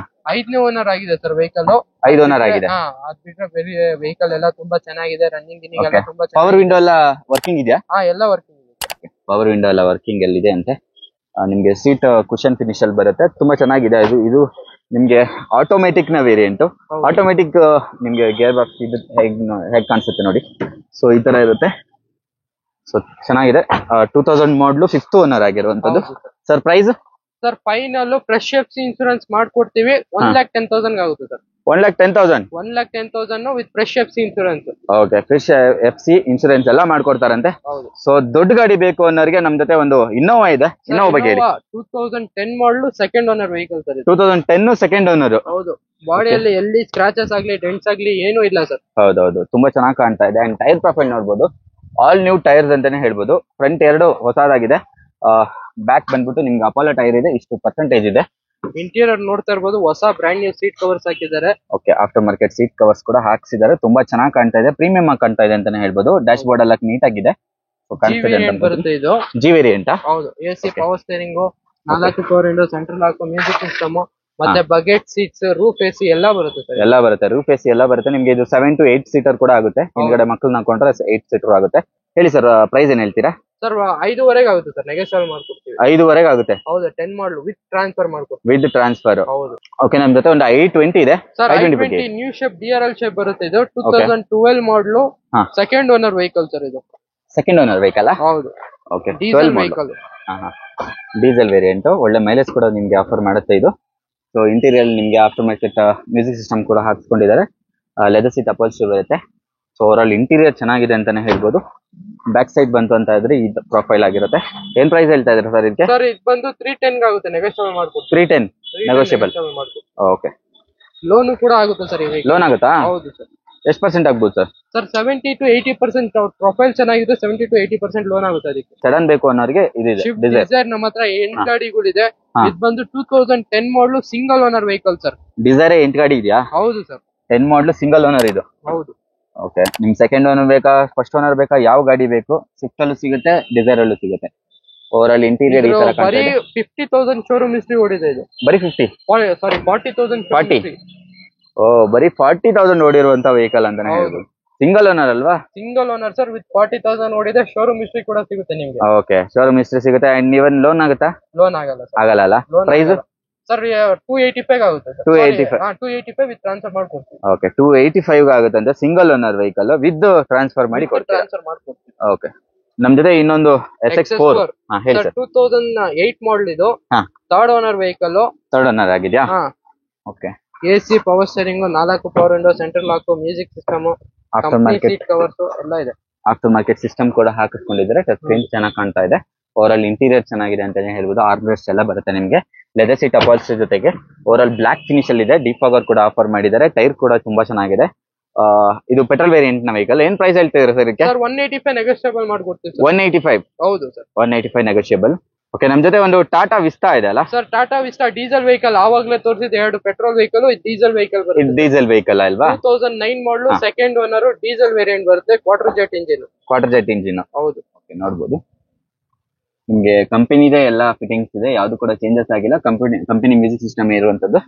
5ನೇ ಓನರ್ ಆಗಿದೆ ಸರ್ ವೆಹಿಕಲ್. 5 ಓನರ್ ಆಗಿದೆ. ಅದ್ ಬಿಟ್ರೆ ವೆಹಿಕಲ್ ಎಲ್ಲ ತುಂಬಾ ಚೆನ್ನಾಗಿದೆ. ರನ್ನಿಂಗ್ ಎಲ್ಲ ತುಂಬಾ ಚೆನ್ನಾಗಿದೆ. ಪವರ್ ವಿಂಡೋ ಎಲ್ಲ ವರ್ಕಿಂಗ್ ಇದೆಯಾ? ಎಲ್ಲ ವರ್ಕಿಂಗ್ ಇದೆ. ಪವರ್ ವಿಂಡೋ ಎಲ್ಲ ವರ್ಕಿಂಗ್ ಅಲ್ಲಿ ಇದೆ ಅಂತೆ. ನಿಮ್ಗೆ ಸೀಟ್ ಕುಶನ್ ಫಿನಿಶ್ ಅಲ್ಲಿ ಬರುತ್ತೆ. ತುಂಬಾ ಚೆನ್ನಾಗಿದೆ. ಇದು ನಿಮ್ಗೆ ಆಟೋಮೆಟಿಕ್ ನ ವೇರಿಯಂಟ್. ಆಟೋಮೆಟಿಕ್ ನಿಮ್ಗೆ ಗೇರ್ ಬಾಕ್ಸ್ ಇದು ಹೇಗ್ ಕಾಣಿಸುತ್ತೆ ನೋಡಿ. ಸೊ ಈ ತರ ಇರುತ್ತೆ. ಸೊ ಚೆನ್ನಾಗಿದೆ. 2000 ಮಾಡಲು, 5th ಓನರ್ ಆಗಿರುವಂತದ್ದು. Sir price? Sir final fresh FC insurance ಮಾಡ್ಕೊಡ್ತೀವಿ. 1,10,000 ಆಗುತ್ತೆ sir. 1,10,000? 1,10,000 with fresh FC insurance. Okay. Fresh FC insurance ಎಲ್ಲ ಮಾಡ್ಕೊಡ್ತಾರಂತೆ. ಸೊ ದೊಡ್ಡ ಗಾಡಿ ಬೇಕು ಅನ್ನೋರಿಗೆ ನಮ್ ಜೊತೆ ಒಂದು ಇನ್ನೋವಾ ಇದೆ. ಇನ್ನೋವಾ ಬಗ್ಗೆ ಹೇಳಿ. 2010 ಮಾಡಲು, second owner vehicle sir. 2010 second owner. ಹೌದು. ಬಾಡಿಯಲ್ಲಿ ಎಲ್ಲಿ ಸ್ಕ್ರಾಚಸ್ ಆಗ್ಲಿ, ಡೆಂಟ್ಸ್ ಆಗ್ಲಿ ಏನೂ ಇಲ್ಲ ಸರ್. ಹೌದೌದು. ತುಂಬಾ ಚೆನ್ನಾಗಿ ಕಾಣ್ತಾ ಇದೆ. ಅಂಡ್ ಟೈರ್ ಪ್ರೊಫೈಲ್ ನೋಡ್ಬೋದು. ಆಲ್ ನ್ಯೂ ಟೈರ್ಸ್ ಅಂತಾನೆ ಹೇಳ್ಬೋದು. ಫ್ರಂಟ್ 2 ಹೊಸದಾಗಿದೆ. ಬ್ಯಾಕ್ ಬಂದ್ಬಿಟ್ಟು ನಿಮ್ಗೆ ಅಪೋಲೋ ಟೈರ್ ಇದೆ. ಇಷ್ಟು ಪರ್ಸೆಂಟೇಜ್ ಇದೆ. ಇಂಟೀರಿಯರ್ ನೋಡ್ತಾ ಇರ್ಬೋದು. ಹೊಸ ಬ್ರ್ಯಾಂಡ್ ನ್ಯೂ ಸೀಟ್ ಕವರ್ಸ್ ಹಾಕಿದ್ದಾರೆ. Okay. After market seat covers ಕೂಡ ಹಾಕ್ಸಿದ್ದಾರೆ. ತುಂಬಾ ಚೆನ್ನಾಗಿ ಕಾಣ್ತಾ ಇದೆ. ಪ್ರೀಮಿಯಂ ಆಗಿ ಕಾಣ್ತಾ ಇದೆ ಅಂತಾನೆ ಹೇಳ್ಬೋದು. ಡ್ಯಾಶ್ ಬೋರ್ಡ್ ಎಲ್ಲ ನೀಟ್ ಆಗಿದೆ. ಬರುತ್ತೆ ಇದು. G variant? ಹೌದು. AC power steering, 4 power window, central lock, music system, ಮತ್ತೆ ಬಕೆಟ್ ಸೀಟ್ಸ್, ರೂಫ್ AC ಎಲ್ಲ ಬರುತ್ತೆ ಸರ್. ಎಲ್ಲ ಬರುತ್ತೆ. ರೂಫ್ AC ಎಲ್ಲ ಬರುತ್ತೆ. ನಿಮ್ಗೆ ಇದು 7 to 8 ಸೀಟರ್ ಕೂಡ ಆಗುತ್ತೆ. ಹಿಂದ್ಗಡೆ ಮಕ್ಕಳನ್ನ ಹಾಕೊಂಡ್ರೆ 8 ಸೀಟರ್ ಆಗುತ್ತೆ. ಹೇಳಿ ಸರ್ ಪ್ರೈಸ್ ಏನ್ ಹೇಳ್ತೀರಾ? ಸರ್ 5,500 ಆಗುತ್ತೆ ಸರ್. ನೆಗೆಸ್ಟೇಬಲ್ ಮಾಡ್ಕೊಡ್ತೀವಿ. 5,500 ಆಗುತ್ತೆ. ಹೌದು. 10 ಮಾಡಲು ವಿತ್ ಟ್ರಾನ್ಸ್ಫರ್ ಮಾಡ್ಕೊಡ್ತೀವಿ. With transfer. ಹೌದು. ಓಕೆ. ನಮ್ ಜೊತೆ ಒಂದು i20 ಇದೆ. Sir i20 new shape DRL shape ಬರುತ್ತೆ ಇದು. 2012 model, second owner vehicle sir ಇದು. Second owner vehicle? ಹೌದು. Okay. Diesel vehicle. Diesel variant. ಒಳ್ಳೆ ಮೈಲೇಜ್ ಕೂಡ ನಿಮ್ಗೆ ಆಫರ್ ಮಾಡುತ್ತೆ ಇದು. ಸೊ ಇಂಟೀರಿಯರ್ ನಿಮ್ಗೆ ಆಫ್ಟರ್ ಮಾರ್ಕೆಟ್ ಮ್ಯೂಸಿಕ್ ಸಿಸ್ಟಮ್ ಕೂಡ ಹಾಕ್ಸ್ಕೊಂಡಿದ್ದಾರೆ. ಲೆದರ್ ಸೀಟ್ ಅಪೋಲ್ಸ್ಟರಿ ಬರುತ್ತೆ. ಸೊ ಓವರ್ ಆಲ್ ಇಂಟೀರಿಯರ್ ಚೆನ್ನಾಗಿದೆ ಅಂತಾನೆ ಹೇಳ್ಬೋದು. ಬ್ಯಾಕ್ ಸೈಡ್ ಬಂತು ಅಂತ ಇದ್ರೆ ಈ ಪ್ರೊಫೈಲ್ ಆಗಿರುತ್ತೆ. ಏನ್ ಪ್ರೈಸ್ ಹೇಳ್ತಾ ಇದ್ರೆ ಸರ್ ಇದಕ್ಕೆ? ಸರ್ ಇದು ಬಂದು 310 ಆಗುತ್ತೆ. ನೆಗೋಷಿಯಬಲ್ ಮಾಡ್ಕೊಡ್ತೀವಿ. 310 ನೆಗೋಷಿಯಬಲ್. ಓಕೆ. ಲೋನ್ ಕೂಡ ಆಗುತ್ತೆ ಸರ್. ಲೋನ್ ಆಗುತ್ತಾ? ಹೌದು ಸರ್. ಎಷ್ಟು ಪರ್ಸೆಂಟ್ ಆಗ್ಬೋದು ಸರ್? Sir 70 to 80%. ಪ್ರೊಫೈಲ್ ಚೆನ್ನಾಗಿದೆ. 70 to 80% ಲೋನ್ ಆಗುತ್ತೆ ಅದಕ್ಕೆ. ಸಡನ್ ಬೇಕು ಅನ್ನೋರಿಗೆ ಇದಿದೆ. ಡಿಸೈರ್ ನಮ್ಮ ಹತ್ರ 8 ಗಾಡಿಗಳಿದೆ. ಇದು ಬಂದು 2010 model, single owner vehicle sir. Dzire 8 ಗಾಡಿ ಇದೆಯಾ? ಹೌದು ಸರ್. 10 ಮಾಡಲು ಸಿಂಗಲ್ ಓನರ್ ಇದು. ಹೌದು. ಓಕೆ. ನಿಮ್ ಸೆಕೆಂಡ್ ಓನರ್ ಬೇಕಾ, ಫಸ್ಟ್ ಓನರ್ ಬೇಕಾ, ಯಾವ ಗಾಡಿ ಬೇಕು? ಸ್ವಿಫ್ಟ್ ಅಲ್ಲೂ ಸಿಗುತ್ತೆ, ಡಿಸೈರ್ ಅಲ್ಲೂ ಸಿಗುತ್ತೆ. ಓವರ್ ಆಲ್ ಇಂಟೀರಿಯರ್ ಈ ತರ ಕಾಣ್ತಾ ಇದೆ. 50,000 ಶೋರೂಮ್ ಹಿಸ್ಟ್ರಿ ಓಡಿದೆ ಇದು. ಬರೀ 50? ಸಾರಿ 40,000. 40. ಬರೀ 40,000 ಓಡಿರುವಂತ ವೆಹಿಕಲ್ ಅಂತಾನೆ ಹೇಳ್ಬೋದು. ಸಿಂಗಲ್ ಓನರ್ ಅಲ್ವಾ? ಸಿಂಗಲ್ ಓನರ್ ಸರ್, ವಿತ್ 40,000 ಓಡಿದೆ. ಶೋರೂಮ್ ಹಿಸ್ಟ್ರಿ ಕೂಡ ಸಿಗುತ್ತೆ ನಿಮ್ಗೆ. ಓಕೆ, ಶೋರೂಮ್ ಹಿಸ್ಟ್ರಿ ಸಿಗುತ್ತೆ. ಅಂಡ್ ಇವನ್ ಲೋನ್ ಆಗುತ್ತಾ? ಲೋನ್ ಆಗಲ್ಲ ಸರ್. ಆಗಲ್ಲ ಅಲ್ಲ? ಪ್ರೈಸ್ ಸರ್ 285 ಆಗುತ್ತೆ ಸರ್. 285 ವಿತ್ ಟ್ರಾನ್ಸ್ಫರ್ ಮಾಡ್ಕೊಡ್ತೀವಿ. ಓಕೆ, 285 ಆಗುತ್ತೆ ಅಂತ. Single owner vehicle with transfer ಮಾಡಿ ಕೊಡ್ತೀವಿ. ಟ್ರಾನ್ಸ್ಫರ್ ಮಾಡ್ಕೊಡ್ತೀವಿ. ಓಕೆ, ನಮ್ ಜೊತೆ ಇನ್ನೊಂದು SX4 ಹೇಳಿ ಸರ್. 2008 ಮಾಡಲ್ ಇದು. Third owner vehicle. Third owner ಆಗಿದ್ಯಾ? Okay. AC, power steering, 4 power window, central lock, music system, after market seat covers ಎಲ್ಲ ಇದೆ. ಆಫ್ಟರ್ ಮಾರ್ಕೆಟ್ ಸಿಸ್ಟಮ್ ಕೂಡ ಹಾಕಿಸ್ಕೊಂಡಿದ್ರೆ ಟಚ್ ಸ್ಕ್ರೀನ್ ಚೆನ್ನಾಗಿ ಕಾಣ್ತಾ ಇದೆ. ಓವರ್ ಇಂಟೀರಿಯರ್ ಚೆನ್ನಾಗಿದೆ ಅಂತಾನೆ ಹೇಳ್ಬೋದು. ಆರ್ಮ್ರೆಸ್ಟ್ ಎಲ್ಲ ಬರುತ್ತೆ ನಿಮ್ಗೆ. ಲೆದರ್ ಸೀಟ್ ಅಪಾಲ್ಸ್ಟ್ರಿ ಜೊತೆಗೆ ಓವರ್ ಬ್ಲಾಕ್ ಫಿನಿಶ್ ಅಲ್ಲಿ ಇದೆ. ಡಿಫಾಗರ್ ಕೂಡ ಆಫರ್ ಮಾಡಿದ್ದಾರೆ. ಟೈರ್ ಕೂಡ ತುಂಬಾ ಚೆನ್ನಾಗಿದೆ. ಇದು ಪೆಟ್ರೋಲ್ ವೇರಿಯಂಟ್ ನ ವೆಹಿಕಲ್. ಏನ್ ಪ್ರೈಸ್ ಹೇಳ್ತೀರಾ ಸರ್ ಇದಕ್ಕೆ? 185 ನೆಗೋಷಿಯಬಲ್ ಮಾಡ್ಕೊಡ್ತೀವಿ ಸರ್. 185? ಹೌದು ಸರ್, 185 ನೆಗೋಷಿಯಬಲ್. ಓಕೆ, ನಮ್ ಜೊತೆ ಒಂದು ಟಾಟಾ ವಿಸ್ತಾ ಇದೆ ಅಲ್ಲ sir? Tata Vista diesel vehicle. ಆವಾಗಲೇ ತೋರಿಸಿದ 2 ಪೆಟ್ರೋಲ್ ವೆಹಿಕಲ್, ಡೀಸೆಲ್ ವೆಹಿಕಲ್ ಬರುತ್ತೆ. ಇದು ಡೀಸೆಲ್ ವೆಹಿಕಲ್ ಅಲ್ವಾ? 2009 ಮಾಡಲು, ಸೆಕೆಂಡ್ ಓನರ್, ಡೀಸೆಲ್ ವೇರಿಯಂಟ್ ಬರುತ್ತೆ. Quarter jet engine. ಹೌದು. ಓಕೆ, ನೋಡಬಹುದು ನಿಮ್ಗೆ ಕಂಪನಿದೆ ಎಲ್ಲ ಫಿಟ್ಟಿಂಗ್ಸ್ ಇದೆ. ಯಾವ್ದು ಕೂಡ ಚೇಂಜಸ್ ಆಗಿಲ್ಲ. ಕಂಪನಿ ಮ್ಯೂಸಿಕ್ ಸಿಸ್ಟಮ್ ಇರುವಂತದ್ದು.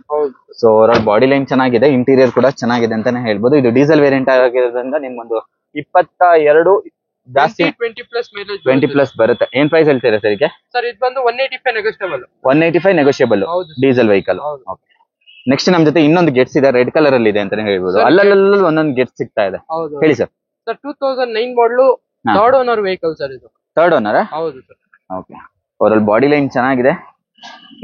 ಸೊ ಓವರ್ ಬಾಡಿ ಲೈನ್ ಚೆನ್ನಾಗಿದೆ. ಇಂಟೀರಿಯರ್ ಕೂಡ ಚೆನ್ನಾಗಿದೆ ಅಂತಾನೆ ಹೇಳ್ಬೋದು. ಇದು ಡೀಸೆಲ್ ವೇರಿಯಂಟ್ ಆಗಿರೋದ್ರಿಂದ ನಿಮ್ಗೊಂದು 22 ಜಾಸ್ತಿ 20 ಪ್ಲಸ್ ಬರುತ್ತೆ. ಏನ್ ಪ್ರೈಸ್ ಹೇಳ್ತೀರಾ ಸರ್ ಇದಕ್ಕೆ? ಸರ್ ಇದು ಬಂದು 185 negotiable. 185 negotiable diesel vehicle. Next ನಮ್ ಜೊತೆ ಇನ್ನೊಂದು ಗೆಟ್ಸ್ ಇದೆ. ರೆಡ್ ಕಲರ್ ಅಲ್ಲಿ ಇದೆ ಅಂತಾನೆ ಹೇಳ್ಬೋದು. ಅಲ್ಲಲ್ಲ ಒಂದೊಂದು ಗೆಟ್ ಸಿಗ್ತಾ ಇದೆ. ಹೇಳಿ sir. Sir 2009 model, third owner vehicle sir ಇದು. Third owner? ಹೌದು sir. Okay, over body line ಚೆನ್ನಾಗಿದೆ.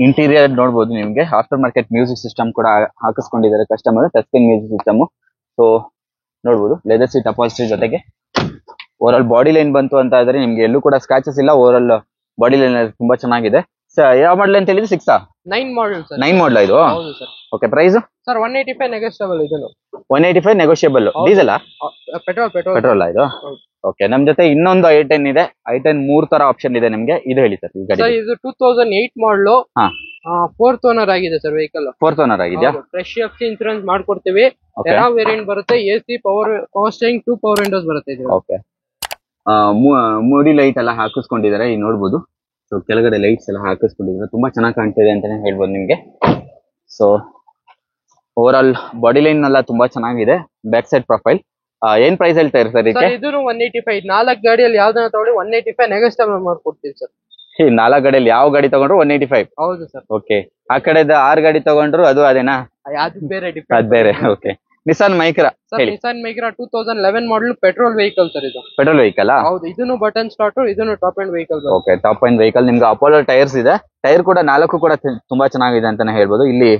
ಇಂಟೀರಿಯರ್ ನೋಡಬಹುದು ನಿಮ್ಗೆ. ಆಫ್ಟರ್ ಮಾರ್ಕೆಟ್ ಮ್ಯೂಸಿಕ್ ಸಿಸ್ಟಮ್ ಕೂಡ ಹಾಕಿಸ್ಕೊಂಡಿದ್ದಾರೆ customer. Touch screen music system. So ನೋಡಬಹುದು ಲೆದರ್ ಸೀಟ್ ಅಪಾಲ್ಸ್ಟ್ರಿ ಜೊತೆಗೆ ಓವರ್ ಬಾಡಿ ಲೈನ್ ಬಂತು ಅಂತ ಇದ್ರೆ ನಿಮ್ಗೆ ಎಲ್ಲೂ ಕೂಡ ಸ್ಕ್ರಾಚಸ್ ಇಲ್ಲ. ಓವರ್ ಬಾಡಿ ಲೈನ್ ತುಂಬಾ ಚೆನ್ನಾಗಿದೆ. ಯಾವ ಮಾಡಲ್ ಅಂತ ಹೇಳಿದ್ರೆ 9 ಮಾಡಲ್ ಸರ್. 9 ಮಾಡಲ್ ಇದು? ಹೌದು sir. Okay, price sir 185 negotiable. ಇದನ್ನು 185 ನೆಗೋಷಿಯಬಲ್. ಡೀಸೆಲ್ ಪೆಟ್ರೋಲ್ ಇದು? ಓಕೆ, ನಮ್ ಜೊತೆ ಇನ್ನೊಂದು i10 ಇದೆ. i10 3 ತರ ಆಪ್ಷನ್ ಇದೆ ನಿಮ್ಗೆ. ಇದು ಹೇಳಿ ಸರ್. ಇದು 2008 ಮಾಡಲು. ಫೋರ್ತ್ ಓನರ್ ಆಗಿದೆ ಸರ್ ವೆಹಿಕಲ್. ಫೋರ್ತ್ ಓನರ್ ಆಗಿದ್ಯಾ? ಫ್ರೆಶ್ ಎಫ್ಸಿ ಇನ್ಸೂರೆನ್ಸ್ ಮಾಡ್ಕೊಡ್ತೀವಿ. ಯಾವ ವೇರಿಯಂಟ್ ಬರುತ್ತೆ? AC, power steering, 2 power Windows ಬರುತ್ತೆ ಇದು. ಓಕೆ, ಮೂಡಿ ಲೈಟ್ ಎಲ್ಲ ಹಾಕಿಸ್ಕೊಂಡಿದ್ದಾರೆ. ಈಗ ನೋಡ್ಬೋದು. ಸೊ ಕೆಳಗಡೆ ಲೈಟ್ಸ್ ಎಲ್ಲ ಹಾಕಿಸ್ಕೊಂಡಿದ್ದಾರೆ. ತುಂಬಾ ಚೆನ್ನಾಗಿ ಕಾಣ್ತಿದೆ ಅಂತಾನೆ ಹೇಳ್ಬೋದು ನಿಮ್ಗೆ. So over all body line ಎಲ್ಲ ತುಂಬಾ ಚೆನ್ನಾಗಿದೆ. Back side profile. ಏನ್ ಪ್ರೈಸ್ ಹೇಳ್ತಾ ಇರಿ ಸರ್ ಇದಕ್ಕೆ? ಇದು 185. 4 ಗಾಡಿಯಲ್ಲಿ ಯಾವ್ದನ್ನ ತಗೊಳ್ಳಿ 185 ನೆಗೋಷಿಯಬಲ್ ಮಾಡ್ಕೊಡ್ತೀವಿ ಸರ್. 4 ಗಾಡಿಯಲ್ಲಿ ಯಾವ ಗಾಡಿ ತಗೊಂಡ್ರು 185? ಹೌದು ಸರ್. ಓಕೆ, ಆ ಕಡೆದ 6 ಗಾಡಿ ತಗೊಂಡ್ರು ಅದು ಅದೇನಾ? ಅದು ಬೇರೆ. ಅದ್ ಬೇರೆ. Okay, Nissan Micra. Nissan Micra 2011 model petrol vehicle sir ಇದು. Petrol vehicle? ಹೌದು. ಇದನ್ನು ಬಟನ್ ಸ್ಟಾರ್ಟ್. ಇದನ್ನು top end vehicle. Okay, top end vehicle. ನಿಮ್ಗೆ ಅಪೋಲೋ ಟೈರ್ಸ್ ಇದೆ. ಟೈರ್ ಕೂಡ 4 ಕೂಡ ತುಂಬಾ ಚೆನ್ನಾಗಿದೆ ಅಂತಾನೆ ಹೇಳ್ಬೋದು. ಇಲ್ಲಿ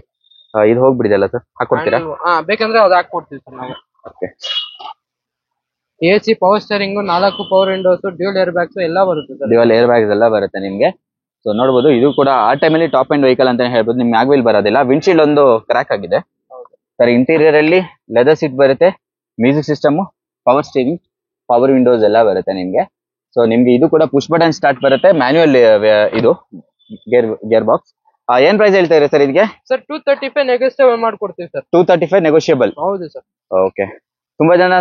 ಇದು ಹೋಗ್ಬಿಡಿದಲ್ಲ ಸರ್, ಹಾಕೊಡ್ತೀರಾ? ಬೇಕಂದ್ರೆ ಅದು ಹಾಕೊಡ್ತೀವಿ ಸರ್ ನಾವು. Okay, AC, power steering, 4 power windows, dual air bags ಎಲ್ಲ ಬರುತ್ತೆ ಸರ್. ಡ್ಯೂಯಲ್ ಏರ್ ಬ್ಯಾಗ್ಸ್ ಎಲ್ಲ ಬರುತ್ತೆ ನಿಮ್ಗೆ. ಸೊ ನೋಡಬಹುದು ಇದು ಕೂಡ ಆ ಟೈಮಲ್ಲಿ ಟಾಪ್ ಎಂಡ್ ವೆಹಿಕಲ್ ಅಂತಾನೆ ಹೇಳ್ಬೋದು. ನಿಮ್ಗೆ ಮ್ಯಾಗ್ವಿಲ್ ಬರೋದಿಲ್ಲ. ವಿಂಡ್ಶೀಲ್ಡ್ ಒಂದು ಕ್ರ್ಯಾಕ್ ಆಗಿದೆ ಸರ್. ಇಂಟೀರಿಯರ್ ಅಲ್ಲಿ ಲೆದರ್ ಸೀಟ್ ಬರುತ್ತೆ. Music system, power steering, power Windows ಎಲ್ಲ ಬರುತ್ತೆ ನಿಮ್ಗೆ. ಸೊ ನಿಮ್ಗೆ ಇದು ಕೂಡ ಪುಷ್ ಬಟನ್ ಸ್ಟಾರ್ಟ್ ಬರುತ್ತೆ. ಮ್ಯಾನ್ಯುಯಲ್ ಇದು ಗೇರ್ ಬಾಕ್ಸ್. ಏನ್ ಪ್ರೈಸ್ ಹೇಳ್ತಾ ಇರಿ ಸರ್ ಇದಕ್ಕೆ? ಸರ್ 235 ನೆಗೋಷಿಯಬಲ್ ಮಾಡ್ಕೊಡ್ತೀವಿ ಸರ್. 235 ನೆಗೋಷಿಯಬಲ್? ಹೌದು ಸರ್. ಓಕೆ, ತುಂಬಾ ಜನ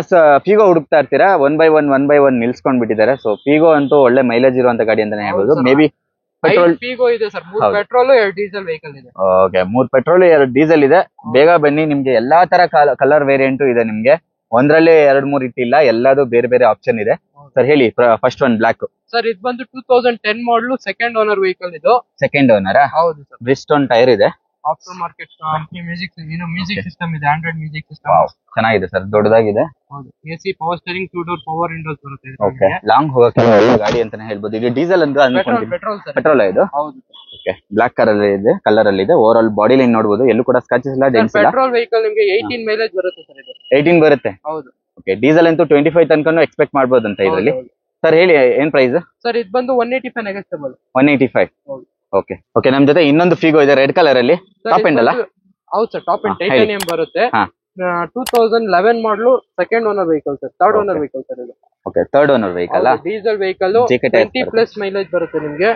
ಫಿಗೋ ಹುಡುಕ್ತಾ ಇರ್ತೀರಾ. 1 by 1 ನಿಲ್ಸ್ಕೊಂಡ್ ಬಿಟ್ಟಿದ್ದಾರೆ. ಸೊ ಫಿಗೋ ಅಂತೂ ಒಳ್ಳೆ ಮೈಲೇಜ್ ಇರುವಂತ ಗಾಡಿ ಅಂತಾನೆ ಹೇಳ್ಬೋದು. ಮೇ ಬಿ ಪೆಟ್ರೋಲ್ ಫಿಗೋ ಇದೆ ಸರ್. 3 ಪೆಟ್ರೋಲ್ 2 ಡೀಸೆಲ್ ವೆಹಿಕಲ್ ಇದೆ. ಓಕೆ, 3 ಪೆಟ್ರೋಲ್ 2 ಡೀಸೆಲ್ ಇದೆ. ಬೇಗ ಬನ್ನಿ, ನಿಮ್ಗೆ ಎಲ್ಲಾ ತರ ಕಲರ್ ವೇರಿಯಂಟ್ ಇದೆ ನಿಮ್ಗೆ. ಒಂದ್ರಲ್ಲಿ 2-3 ಇಟ್ಟಿಲ್ಲ, ಎಲ್ಲಾದು ಬೇರೆ ಬೇರೆ ಆಪ್ಷನ್ ಇದೆ ಸರ್. ಹೇಳಿ ಫಸ್ಟ್ ಒನ್ ಬ್ಲಾಕ್. ಸರ್ ಇದು ಬಂದು 2010 ಮಾಡಲು, ಸೆಕೆಂಡ್ ಓನರ್ ವೆಹಿಕಲ್ ಇದು. Second owner? ಹೌದು ಸರ್. ಬ್ರಿಸ್ಟೋನ್ ಟೈರ್ ಇದೆ. ಆಫ್ಟರ್ ಮಾರ್ಕೆಟ್ ಮ್ಯೂಸಿಕ್ ಸಿಸ್ಟಮ್ ಇದೆ. Android music system. ಚೆನ್ನಾಗಿದೆ ಸರ್, ದೊಡ್ಡದಾಗಿದೆ. ಹೌದು. AC, power steering, 2 door power Windows ಬರುತ್ತೆ. ಓಕೆ, ಲಾಂಗ್ ಹೋಗಕ್ಕೆ ಗಾಡಿ ಅಂತಾನೆ ಹೇಳ್ಬೋದು. ಇದು ಡೀಸೆಲ್ ಅಂತ ಅನ್ಕೊಂತೀನಿ. ಪೆಟ್ರೋಲ್ ಇದು? ಹೌದು. ಓಕೆ, ಬ್ಲಾಕ್ ಕಲರ್ ಇದೆ. ಓವರ್ ಆಲ್ ಬಾಡಿ ಲೈನ್ ನೋಡಬಹುದು. ಎಲ್ಲೂ ಕೂಡ ಸ್ಕ್ರಾಚಸ್ ಇಲ್ಲ, ಡೆಂಟ್ಸ್ ಇಲ್ಲ. ಪೆಟ್ರೋಲ್ ವೆಹಿಕಲ್ ನಿಮಗೆ 18 ಮೈಲೇಜ್ ಬರುತ್ತೆ ಸರ್ ಇದು. 18 ಬರುತ್ತೆ? ಹೌದು. ಓಕೆ, ಡೀಸೆಲ್ ಅಂತೂ 25 ತನಕನೂ ಎಕ್ಸ್ಪೆಕ್ಟ್ ಮಾಡಬಹುದು ಅಂತ ಇದ್ರಲ್ಲಿ. ಸರ್ ಹೇಳಿ ಏನ್ ಪ್ರೈಸ್? ಸರ್ ಇದು ಬಂದು 185 ನೆಗೋಷಿಯಬಲ್. 185? ಓಕೆ. ಓಕೆ, ನಮ್ ಜೊತೆ ಇನ್ನೊಂದು ಫಿಗೋ ಇದೆ ರೆಡ್ ಕಲರ್ ಅಲ್ಲಿ. ಟಾಪ್ ಎಂಡ್ ಅಲ್ಲ? ಹೌದು ಸರ್, ಟಾಪ್ ಎಂಡ್ ಟೈಟಾನಿಯಂ ಬರುತ್ತೆ. 2011 model, second owner vehicle sir. Third owner vehicle sir ಇದು. Okay, third owner vehicle. Diesel vehicle. 20+ mileage ಬರುತ್ತೆ ನಿಮ್ಗೆ.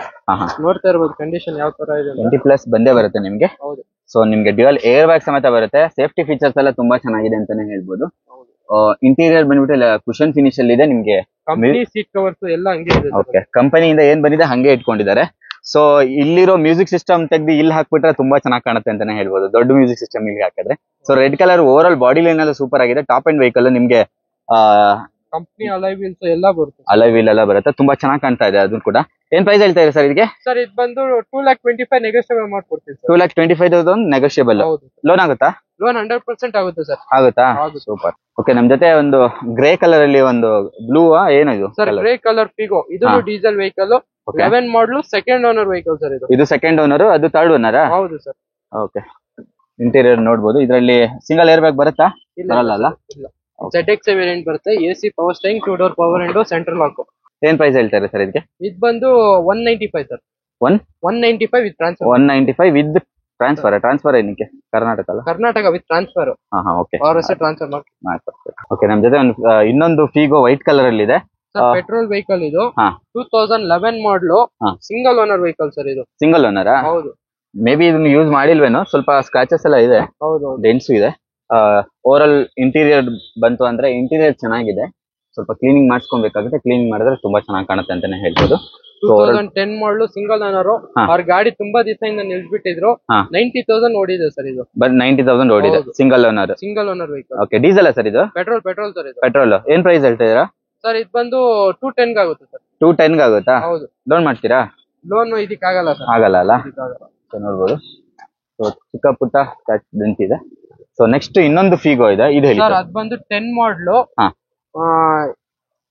ನೋಡ್ತಾ ಇರಬಹುದು ಕಂಡೀಷನ್ ಯಾವ ತರ ಇದೆ. 20+ ಬಂದೇ ಬರುತ್ತೆ ನಿಮ್ಗೆ. ಹೌದು. ಸೊ ನಿಮ್ಗೆ ಡ್ಯೂಯಲ್ ಏರ್ ಬ್ಯಾಗ್ ಸಮೇತ ಬರುತ್ತೆ. ಸೇಫ್ಟಿ ಫೀಚರ್ಸ್ ಎಲ್ಲ ತುಂಬಾ ಚೆನ್ನಾಗಿದೆ ಅಂತಾನೆ ಹೇಳ್ಬೋದು. ಇಂಟೀರಿಯರ್ ಬಂದ್ಬಿಟ್ಟು ಕುಶನ್ ಫಿನಿಶ್ ಅಲ್ಲಿ ಇದೆ ನಿಮ್ಗೆ. ಕಂಪನಿ ಸೀಟ್ ಕವರ್ಸ್ ಎಲ್ಲ ಹಂಗೆ ಇದೆ. ಓಕೆ, ಕಂಪನಿಯಿಂದ ಏನ್ ಬಂದಿದೆ ಹಂಗೆ ಇಟ್ಕೊಂಡಿದ್ದಾರೆ. ಸೊ ಇಲ್ಲಿರೋ ಮ್ಯೂಸಿಕ್ ಸಿಸ್ಟಮ್ ತೆಗ್ದು ಇಲ್ಲಿ ಹಾಕ್ಬಿಟ್ರೆ ತುಂಬಾ ಚೆನ್ನಾಗಿ ಕಾಣುತ್ತೆ ಅಂತಾನೆ ಹೇಳ್ಬೋದು. ದೊಡ್ಡ ಮ್ಯೂಸಿಕ್ ಸಿಸ್ಟಮ್ ಇಲ್ಲಿ ಹಾಕಿದ್ರೆ so red colour over all body line ಎಲ್ಲ ಸೂಪರ್ ಆಗಿದೆ. ಟಾಪ್ ಅಂಡ್ ವೆಹಿಕಲ್ ನಿಮ್ಗೆ ಕಂಪ್ನಿ ಅಲೈ ವೀಲ್ಸ್ ಎಲ್ಲ ಬರುತ್ತೆ. ಅಲೈ ವೀಲ್ ಎಲ್ಲ ಬರುತ್ತೆ, ತುಂಬಾ ಚೆನ್ನಾಗಿ ಕಾಣ್ತಾ ಇದೆ. ಅದನ್ನು ಕೂಡ ಏನ್ ಪ್ರೈಸ್ ಹೇಳ್ತಾ ಇದೆ ಸರ್ ಇದಕ್ಕೆ? ಸರ್ ಇದು ಬಂದು 2,25,000 ನೆಗೋಷಿಯೇಬಲ್ ಮಾಡ್ಕೊಡ್ತೀವಿ ಸರ್. 2,25,000 ನೆಗೋಷಿಯೇಬಲ್. ಲೋನ್ ಆಗುತ್ತಾ? ಲೋನ್ 100% ಆಗುತ್ತೆ ಸರ್. ಆಗುತ್ತಾ? ಸೂಪರ್. ಓಕೆ, ನಮ್ ಜೊತೆ ಒಂದು ಗ್ರೇ ಕಲರ್ ಅಲ್ಲಿ ಒಂದು ಬ್ಲೂ ಏನು ಇದು ಸರ್? Grey colour Figo. ಇದು ಡೀಸೆಲ್ vehicle, 11 model, second owner vehicle sir ಇದು. ಇದು ಸೆಕೆಂಡ್ ಓನರ್, ಅದು ಥರ್ಡ್ ಓನರ್? ಹೌದು ಸರ್. ಓಕೆ, ಇಂಟೀರಿಯರ್ ನೋಡಬಹುದು. ಇದರಲ್ಲಿ ಸಿಂಗಲ್ ಏರ್ ಬ್ಯಾಗ್ ಬರುತ್ತಾ? ಬರಲ್ಲ. ZX ವೇರಿಯಂಟ್ ಬರುತ್ತೆ. AC power steering, 2 door power window, central lock. ಏನ್ ಪ್ರೈಸ್ ಹೇಳ್ತಾರೆ ಸರ್ ಇದಕ್ಕೆ? ಇದು ಬಂದು 195 sir. 195 with transfer. 195 with transfer. Transfer ಏನಕ್ಕೆ? ಕರ್ನಾಟಕ ಅಲ್ಲ? Karnataka with transfer. Okay, transfer ಮಾಡ್ಕೊಡ್ತೀವಿ. ಓಕೆ, ನಮ್ ಜೊತೆ ಒಂದು ಇನ್ನೊಂದು ಫಿಗೋ ವೈಟ್ ಕಲರ್ ಅಲ್ಲಿ ಇದೆ. ಪೆಟ್ರೋಲ್ ವೆಹಿಕಲ್ ಇದು. 2011 ಮಾಡಲು, ಸಿಂಗಲ್ ಓನರ್ ವೆಹಿಕಲ್ ಸರ್ ಇದು. Single owner? ಹೌದು. ಮೇ ಬಿ ಇದನ್ನ ಯೂಸ್ ಮಾಡಿಲ್ವೇನೋ, ಸ್ವಲ್ಪ ಸ್ಕ್ರಾಚಸ್ ಎಲ್ಲ ಇದೆ. ಹೌದು. ಡೆನ್ಸ್ ಇದೆ. ಓವರ್ ಆಲ್ ಇಂಟೀರಿಯರ್ ಬಂತು ಅಂದ್ರೆ ಇಂಟೀರಿಯರ್ ಚೆನ್ನಾಗಿದೆ. ಸ್ವಲ್ಪ ಕ್ಲೀನಿಂಗ್ ಮಾಡಿಸ್ಕೊಬೇಕಾಗುತ್ತೆ. ಕ್ಲೀನಿಂಗ್ ಮಾಡಿದ್ರೆ ತುಂಬಾ ಚೆನ್ನಾಗಿ ಕಾಣುತ್ತೆ ಅಂತಾನೆ ಹೇಳ್ಬೋದು. 2010 ಮಾಡಲು, ಸಿಂಗಲ್ ಓನರ್. ಅವ್ರ ಗಾಡಿ ತುಂಬಾ ದಿವಸದಿಂದ ನಿಲ್ಸ್ಬಿಟ್ಟಿದ್ರು. 90,000 ಓಡಿದೆ ಸರ್ ಇದು. 90,000 ಓಡಿದೆ. Single owner. Single owner vehicle. Okay, diesel sir ಇದು? ಪೆಟ್ರೋಲ್ ಸರ್ ಇದು. ಪೆಟ್ರೋಲ್. ಏನ್ ಪ್ರೈಸ್ ಹೇಳ್ತಾ ಇದೀರಾ ಸರ್? ಇದು ಬಂದು 210 ಆಗುತ್ತೆ ಸರ್. 210 ಆಗುತ್ತಾ? ಹೌದು. ಲೋನ್ ಮಾಡ್ತೀರಾ? ಲೋನ್ ಇದಕ್ಕಾಗಲ್ಲ ಸರ್. ಆಗಲ್ಲ ಅಲ್ಲ? ನೋಡ್ಬೋದು. ಸೊ ಚಿಕ್ಕ ಪುಟ್ಟ ಡೆಂಟ್ ಇದೆ. ಸೊ ನೆಕ್ಸ್ಟ್ ಇನ್ನೊಂದು ಫಿಗೋ ಇದೆ, ಇದು ಹೇಳಿ ಸರ್. ಅದು ಬಂದು 10 ಮಾಡಲು,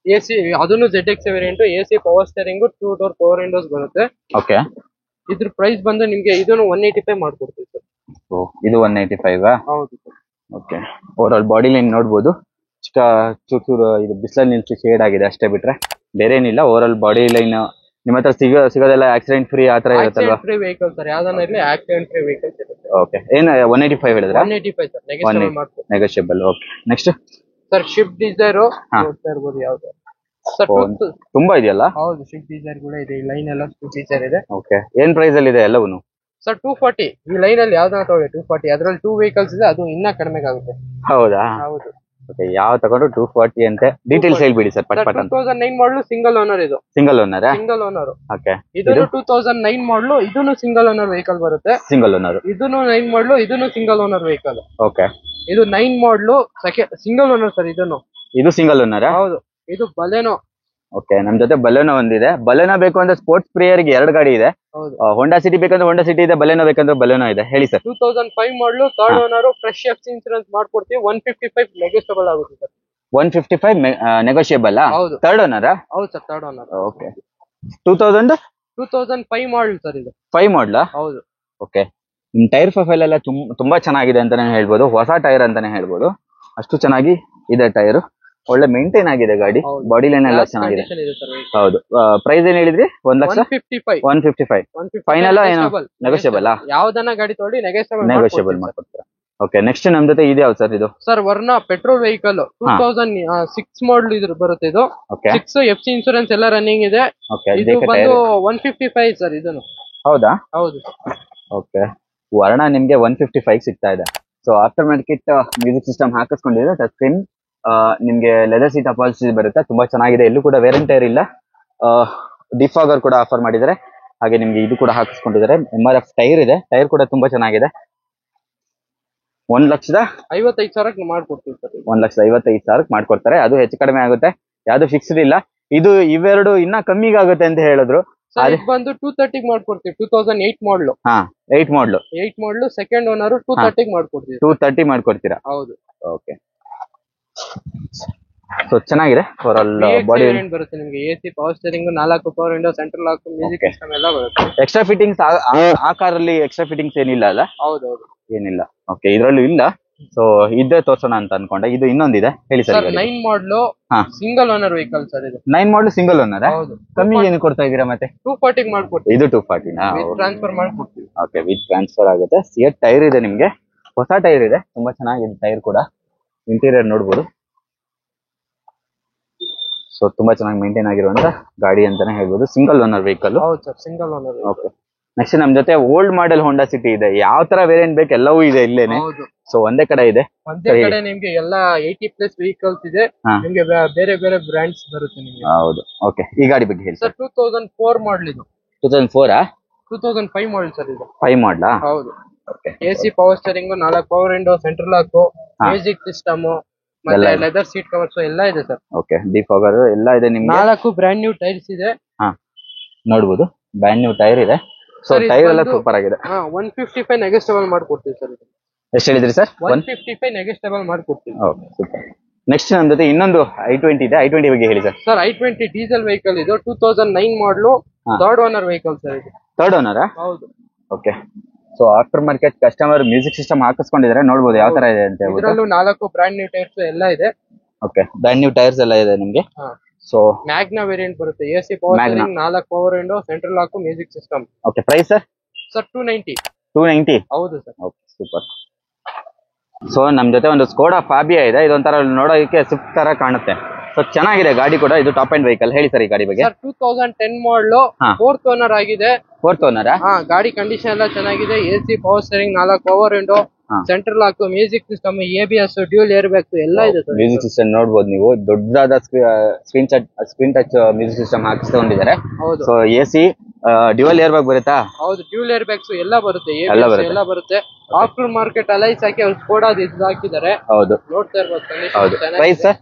AC, ಅದನ್ನು ZX variant, AC power steering, 2 door power Windows ಬರುತ್ತೆ. ಓಕೆ, ಇದ್ರ ಪ್ರೈಸ್ ಬಂದು ನಿಮ್ಗೆ ಇದನ್ನು 185 ಮಾಡ್ಕೊಡ್ತೀವಿ ಸರ್. ಇದು 185? ಹೌದು. Okay, over all body line ನೋಡ್ಬೋದು. ಚಿಕ್ಕ ಚೂರು ಇದು ಬಿಸಿಲಲ್ಲಿ ನಿಲ್ಸಿ ಶೇಡ್ ಆಗಿದೆ ಅಷ್ಟೇ, ಬಿಟ್ರೆ ಬೇರೆ ಏನಿಲ್ಲ. ಓವರ್ ಆಲ್ ಬಾಡಿ ಲೈನ್ ನಿಮ್ಮ ಹತ್ರ ಸಿಗೋದೆಲ್ಲ ಆಕ್ಸಿಡೆಂಟ್ ಫ್ರೀ ಆತರ ಇರುತ್ತಲ್ವಾ? ಫ್ರೀ ವೆಹಿಕಲ್ ಸರ್, ಯಾವ್ದಾನ ಇರಲಿ ಆಕ್ಸಿಡೆಂಟ್ ಫ್ರೀ ವೆಹಿಕಲ್ಸ್ ಇರುತ್ತೆ. ಓಕೆ, ಏನು 185 ಹೇಳಿದ್ರೆ? 185 ಸರ್, ನೆಗೋಷಿಯೇಬಲ್ ಮಾಡ್ತೀವಿ. Negotiable. Okay, next sir Swift Dzire ನೋಡ್ತಾ ಇರ್ಬೋದು. ಯಾವ್ದು ಸರ್? ತುಂಬಾ ಇದೆಯಲ್ಲ? ಹೌದು, ಶಿಫ್ಟ್ ಡಿಸೈರ್ ಕೂಡ ಇದೆ. ಈ ಲೈನ್ ಎಲ್ಲ ಶಿಫ್ಟ್ ಡಿಸೈರ್ ಇದೆ. ಓಕೆ, ಏನ್ ಪ್ರೈಸ್ ಅಲ್ಲಿ ಇದೆ ಎಲ್ಲವೂ ಸರ್? 240. ಈ ಲೈನ್ ಅಲ್ಲಿ ಯಾವ್ದಾನ ತಗೊಳ್ಳಿ 240. ಅದ್ರಲ್ಲಿ 2 ವೆಹಿಕಲ್ಸ್ ಇದೆ, ಅದು ಇನ್ನ ಕಡಿಮೆ ಆಗುತ್ತೆ. ಹೌದಾ? ಹೌದು. ಓಕೆ, ಯಾವ ತಗೊಂಡು 240 ಅಂತೆ. ಡೀಟೇಲ್ಸ್ ಹೇಳ್ಬಿಡಿ ಸರ್ ಪಟ್ ಪಟ್ ಅಂತ. 2009 ಮಾಡಲು, ಸಿಂಗಲ್ ಓನರ್ ಇದು. Single owner? Single owner. Okay, ಇದು 2009 ಮಾಡಲು, ಇದನ್ನು ಸಿಂಗಲ್ ಓನರ್ ವೆಹಿಕಲ್ ಬರುತ್ತೆ. Single owner. ಇದನ್ನು 9 ಮಾಡಲು, ಇದನ್ನು ಸಿಂಗಲ್ ಓನರ್ ವೆಹಿಕಲ್. ಓಕೆ, ಇದು 9 ಮಾಡಲು, ಸಿಂಗಲ್ ಓನರ್ ಸರ್. ಇದನ್ನು ಇದು ಸಿಂಗಲ್ ಓನರ್? ಹೌದು. ಇದು ಬಲೆನೋ. ಓಕೆ, ನಮ್ ಜೊತೆ ಬಲೆನೋ ಒಂದಿದೆ. ಬಲೆನೋ ಬೇಕು ಅಂದ್ರೆ ಸ್ಪೋರ್ಟ್ಸ್ ಪ್ರಿಯರ್ಗೆ 2 ಗಾಡಿ ಇದೆ. ಹೋಂಡಾ ಸಿಟಿ ಬೇಕಂದ್ರೆ ಹೋಂಡಾ ಸಿಟಿ ಇದೆ, ಬಲೆನೋ ಬೇಕಂದ್ರೆ ಬಲೆನೋ ಇದೆ. ಹೇಳಿ sir. 2005 model, third owner, fresh F insurance ಮಾಡ್ಕೊಡ್ತೀವಿ. 155 ನೆಗೋಷಿಯಬಲ್ ಆಗುತ್ತೆ ಸರ್. 155 ನೆಗೋಷಿಯಬಲ್? ಹೌದು. Third owner? ಹೌದು sir, third owner. Okay, 2005 model sir ಇದು. 5 ಮಾಡಲ? ಹೌದು. ಓಕೆ, ನಿಮ್ ಟೈರ್ ಪ್ರೊಫೈಲ್ ಎಲ್ಲ ತುಂಬಾ ಚೆನ್ನಾಗಿದೆ ಅಂತಾನೆ ಹೇಳ್ಬೋದು. ಹೊಸ ಟೈರ್ ಅಂತಾನೆ ಹೇಳ್ಬೋದು, ಅಷ್ಟು ಚೆನ್ನಾಗಿ ಇದೆ ಟೈರ್. ಒಳ್ಳೆ ಮೇಂಟೈನ್ ಆಗಿದೆ ಗಾಡಿ. ಬಾಡಿ ಲೈನ್ ಎಲ್ಲ ಚೆನ್ನಾಗಿದೆ. ಹೌದು. ಪ್ರೈಸ್ ಏನ್ ಹೇಳಿದ್ರಿ? 1,55,000. 155 ಫೈನಲ್ ಏನು? ನೆಗೋಷಿಯಬಲ್? ಯಾವ್ದನ್ನ ಗಾಡಿ ತಗೊಳ್ಳಿ ನೆಗೋಷಿಯಬಲ್ ಮಾಡ್ಕೊಡ್ತೀರಾ? ಓಕೆ, ನೆಕ್ಸ್ಟ್ ನಮ್ ಜೊತೆ ಇದೆ ಯಾವ್ದು ಸರ್ ಇದು? ಸರ್ ವರ್ನಾ ಪೆಟ್ರೋಲ್ ವೆಹಿಕಲ್ 2006 ಮಾಡಲ್ ಇದ್ರ ಬರುತ್ತೆ ಇದು. 6 FC ಇನ್ಸೂರೆನ್ಸ್ ಎಲ್ಲ ರನ್ನಿಂಗ್ ಇದೆ. ಇದು ಬಂದು 155 ಸರ್. ಇದನ್ನು ಹೌದಾ? ಹೌದು. ಓಕೆ, ವರ್ಣ ನಿಮ್ಗೆ 155 ಸಿಗ್ತಾ ಇದೆ. So after market music system ಹಾಕಿಸ್ಕೊಂಡಿದೆ. ಟಚ್ ಸ್ಕ್ರೀನ್, ನಿಮ್ಗೆ ಲೆದರ್ ಸೀಟ್ ಅಪಾಲ್ಸಿ ಬರುತ್ತೆ. ತುಂಬಾ ಚೆನ್ನಾಗಿದೆ. ಎಲ್ಲೂ ಕೂಡ ವೇರ್ ಅಂಡ್ ಟೈರ್ ಇಲ್ಲ. ಡಿಫಾಗರ್ ಕೂಡ ಆಫರ್ ಮಾಡಿದ್ದಾರೆ. ಹಾಗೆ ನಿಮ್ಗೆ ಇದು ಕೂಡ ಹಾಕಿಸ್ಕೊಂಡಿದ್ದಾರೆ. MRF ಟೈರ್ ಇದೆ. ಟೈರ್ ಕೂಡ ತುಂಬಾ ಚೆನ್ನಾಗಿದೆ. 1,55,000 ಮಾಡ್ಕೊಡ್ತೀವಿ ಸರ್. 1,55,000 ಮಾಡ್ಕೊಡ್ತಾರೆ. ಅದು ಹೆಚ್ಚು ಕಡಿಮೆ ಆಗುತ್ತೆ, ಯಾವ್ದು ಫಿಕ್ಸ್ಡ್ ಇಲ್ಲ. ಇದು ಇವೆರಡು ಇನ್ನ ಕಮ್ಮಿಗೆ ಆಗುತ್ತೆ ಅಂತ ಹೇಳಿದ್ರು. ಬಂದು 230 ಮಾಡ್ಕೊಡ್ತೀವಿ. 2008 ಮಾಡಲು. 8 ಮಾಡಲು, ಸೆಕೆಂಡ್ ಓನರ್, 230 ಮಾಡ್ಕೊಡ್ತೀವಿ. 230 ಮಾಡ್ಕೊಡ್ತೀರಾ? ಹೌದು. ಓಕೆ, ಸೊ ಚೆನ್ನಾಗಿದೆ. ಓವರ್ ಆಲ್ ಬಾಡಿ ಬರುತ್ತೆ ನಿಮಗೆ. AC power steering, 4 power window, central lock, music system ಎಲ್ಲ ಬರುತ್ತೆ. ಎಕ್ಸ್ಟ್ರಾ ಫಿಟ್ಟಿಂಗ್ಸ್ ಆ ಕಾರಲ್ಲಿ ಎಕ್ಸ್ಟ್ರಾ ಫಿಟ್ಟಿಂಗ್ಸ್ ಏನಿಲ್ಲ ಅಲ್ಲ? ಹೌದು. ಏನಿಲ್ಲ. ಓಕೆ, ಇದ್ರಲ್ಲೂ ಇಲ್ಲ. ಸೊ ಇದೇ ತೋರ್ಸೋಣ ಅಂತ ಅನ್ಕೊಂಡೆ. ಇದು ಇನ್ನೊಂದಿದೆ, ಹೇಳಿ ಸರ್. 9 ಮಾಡಲು, ಸಿಂಗಲ್ ಓನರ್ ವೆಹಿಕಲ್ ಸರ್ ಇದು. 9 ಮಾಡಲು ಸಿಂಗಲ್ ಓನರ್? ಕಮ್ಮಿ ಏನು ಕೊಡ್ತಾ ಇದೀರಾ ಮತ್ತೆ? 240 ಮಾಡ್ಕೊಡ್ತೀವಿ. ಇದು 240 ಟ್ರಾನ್ಸ್ಫರ್ ಮಾಡ್ಕೊಡ್ತೀವಿ. ಓಕೆ, ವಿತ್ ಟ್ರಾನ್ಸ್ಫರ್ ಆಗುತ್ತೆ. ಸಿಯಟ್ ಟೈರ್ ಇದೆ ನಿಮ್ಗೆ, ಹೊಸ ಟೈರ್ ಇದೆ. ತುಂಬಾ ಚೆನ್ನಾಗಿದೆ ಟೈರ್ ಕೂಡ. ಇಂಟೀರಿಯರ್ ನೋಡ್ಬೋದು. ಸೊ ತುಂಬಾ ಚೆನ್ನಾಗಿ ಮೇಂಟೈನ್ ಆಗಿರುವಂತ ಗಾಡಿ ಅಂತಾನೆ ಹೇಳ್ಬೋದು. Single owner vehicle. ಹೌದು sir, single owner. Okay, next ನಮ್ ಜೊತೆ ಓಲ್ಡ್ ಮಾಡೆಲ್ ಹೋಂಡಾ ಸಿಟಿ ಇದೆ. ಯಾವ ತರ ವೇರಿಯಂಟ್ ಬೇಕು ಎಲ್ಲವೂ ಇದೆ ಇಲ್ಲೇನೆ. ಸೊ ಒಂದೇ ಕಡೆ ಇದೆ. ಒಂದೇ ಕಡೆ ನಿಮ್ಗೆ ಎಲ್ಲ 80+ ವೆಹಿಕಲ್ಸ್ ಇದೆ. ನಿಮ್ಗೆ ಬೇರೆ ಬೇರೆ ಬ್ರಾಂಡ್ಸ್ ಬರುತ್ತೆ ನಿಮ್ಗೆ. ಹೌದು. ಓಕೆ, ಈ ಗಾಡಿ ಬಗ್ಗೆ ಹೇಳಿ ಸರ್. 2004 ಮಾಡಲ್ ಇದು. 2004? 2005 ಮಾಡಲ್ ಸರ್ ಇದು. 5 ಮಾಡಲಾ? ಹೌದು. AC power steering, 4 power window, central lock, music system, ಮತ್ತೆ ಲೆದರ್ ಸೀಟ್ ಕವರ್ಸ್ ಎಲ್ಲ ಇದೆ ಸರ್. ಓಕೆ, ಡಿಫಾಗರ್ ಎಲ್ಲ ಇದೆ ನಿಮ್ಗೆ. 4 ಬ್ರ್ಯಾಂಡ್ ನ್ಯೂ ಟೈರ್ಸ್ ಇದೆ. ನೋಡಬಹುದು, ಬ್ರ್ಯಾಂಡ್ ನ್ಯೂ ಟೈರ್ ಇದೆ. ಸೊ ಟೈರ್ ಎಲ್ಲ ಸೂಪರ್ ಆಗಿದೆ. 155 ನೆಗೆಸ್ಟೇಬಲ್ ಮಾಡ್ಕೊಡ್ತೀವಿ ಸರ್. ಎಷ್ಟು ಹೇಳಿದ್ರಿ ಸರ್? 155 ನೆಗೆಸ್ಟೇಬಲ್ ಮಾಡ್ಕೊಡ್ತೀವಿ. Okay, super. ನೆಕ್ಸ್ಟ್ ನಮ್ಮ ಜೊತೆ ಇನ್ನೊಂದು i20 ಇದೆ. i20 ಬಗ್ಗೆ ಹೇಳಿ sir. Sir i20 diesel vehicle ಇದು. 2009 model, third owner vehicle sir ಇದು. ಥರ್ಡ್ ಓನರಾ? ಹೌದು. Okay. So after market customer music system ಹಾಕಿಸ್ಕೊಂಡಿದ್ದಾರೆ, ನೋಡಬಹುದು ಯಾವ ತರ ಇದೆ ಅಂತ. ಇದರಲ್ಲೂ 4 ಬ್ರ್ಯಾಂಡ್ ನ್ಯೂ ಟೈರ್ಸ್ ಎಲ್ಲ ಇದೆ. ಓಕೆ, ಬ್ರ್ಯಾಂಡ್ ನ್ಯೂ ಟೈರ್ಸ್ ಎಲ್ಲ ಇದೆ ನಿಮಗೆ. ಸೊ ಮ್ಯಾಗ್ನಾ ವೇರಿಯಂಟ್ ಬರುತ್ತೆ. AC power steering, 4 power window, central lock, music system. Okay, price sir? Sir 290. 290? ಹೌದು ಸರ್. Okay, super. ಸೊ ನಮ್ ಜೊತೆ ಒಂದು ಸ್ಕೋಡಾ ಫಾಬಿಯಾ ಇದೆ. ಇದೊಂಥರ ನೋಡೋದಕ್ಕೆ ಸ್ವಿಫ್ಟ್ ತರ ಕಾಣುತ್ತೆ. ಸೊ ಚೆನ್ನಾಗಿದೆ ಗಾಡಿ ಕೂಡ. ಇದು ಟಾಪ್ ಅಂಡ್ ವೆಹಿಕಲ್. ಹೇಳಿ ಸರ್ ಈ ಗಾಡಿ ಬಗ್ಗೆ. ಸರ್ 2010 ಮಾಡಲು, 4th ಓನರ್ ಆಗಿದೆ. 4th ಓನರಾ? ಗಾಡಿ ಕಂಡೀಷನ್ ಎಲ್ಲ ಚೆನ್ನಾಗಿದೆ. AC power steering, 4 power window, central lock, music system, ABS, dual air bags ಎಲ್ಲ ಇದೆ ಸರ್. ಮ್ಯೂಸಿಕ್ ಸಿಸ್ಟಮ್ ನೋಡಬಹುದು ನೀವು. ದೊಡ್ಡದಾದ ಸ್ಕ್ರೀನ್ ಟಚ್ ಮ್ಯೂಸಿಕ್ ಸಿಸ್ಟಮ್ ಹಾಕಿಸ್ಕೊಂಡಿದ್ದಾರೆ. So AC dual air bag ಬರುತ್ತಾ? ಹೌದು, ಡ್ಯೂಲ್ ಏರ್ ಬ್ಯಾಗ್ಸ್ ಎಲ್ಲ ಬರುತ್ತೆ. ABS ಎಲ್ಲ ಬರುತ್ತೆ. ಆಫ್ಟರ್ ಮಾರ್ಕೆಟ್ ಅಲೈಸ್ ಹಾಕಿ ಅವ್ರು ಸ್ಕೋಡಾ ಹಾಕಿದ್ದಾರೆ. ಹೌದು, ನೋಡ್ತಾ ಇರ್ಬೋದು. Price sir?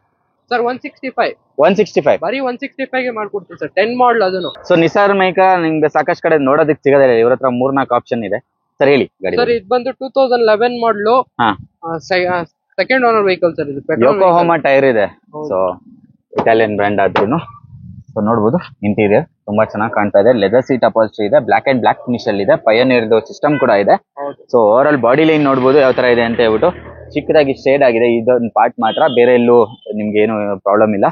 ಸರ್ 165. 165? ಬರೀ 165 ಗೆ ಮಾಡ್ಕೊಡ್ತೀವಿ ಸರ್. 10 ಮಾಡಲ್ ಅದನ್ನು. ಸೊ ನಿಸಾರ್ ಮೈಕಾ ನಿಮ್ಗೆ ಸಾಕಷ್ಟು ಕಡೆ ನೋಡೋದಕ್ಕೆ ಸಿಗೋದಿಲ್ಲ. ಇವ್ರ ಹತ್ರ 3-4 ಆಪ್ಷನ್ ಇದೆ ಸರ್. ಹೇಳಿ ಗಾಡಿ. ಸರ್ ಇದು ಬಂದು 2011 model, second owner vehicle sir ಇದು. ಯೋಕೋಹಾಮಾ ಟೈರ್ ಇದೆ. ಸೊ ಇಟಾಲಿಯನ್ ಬ್ರ್ಯಾಂಡ್ ಆದ್ರೂ. ಸೊ ನೋಡಬಹುದು, ಇಂಟೀರಿಯರ್ ತುಂಬಾ ಚೆನ್ನಾಗಿ ಕಾಣ್ತಾ ಇದೆ. ಲೆದರ್ ಸೀಟ್ ಅಪಾಲ್ಸ್ಟ್ರಿ ಇದೆ. ಬ್ಲಾಕ್ ಅಂಡ್ ಬ್ಲಾಕ್ ಫಿನಿಶ್ ಅಲ್ಲಿ ಇದೆ. ಪಯನಿಯರ್ ಸಿಸ್ಟಮ್ ಕೂಡ ಇದೆ. So over all body line ನೋಡಬಹುದು ಯಾವ ತರ ಇದೆ ಅಂತ ಹೇಳ್ಬಿಟ್ಟು. ಚಿಕ್ಕದಾಗಿ ಶೇಡ್ ಆಗಿದೆ ಇದೊಂದು ಪಾರ್ಟ್ ಮಾತ್ರ. ಬೇರೆ ಎಲ್ಲೂ ನಿಮ್ಗೆ ಏನು ಪ್ರಾಬ್ಲಮ್ ಇಲ್ಲ.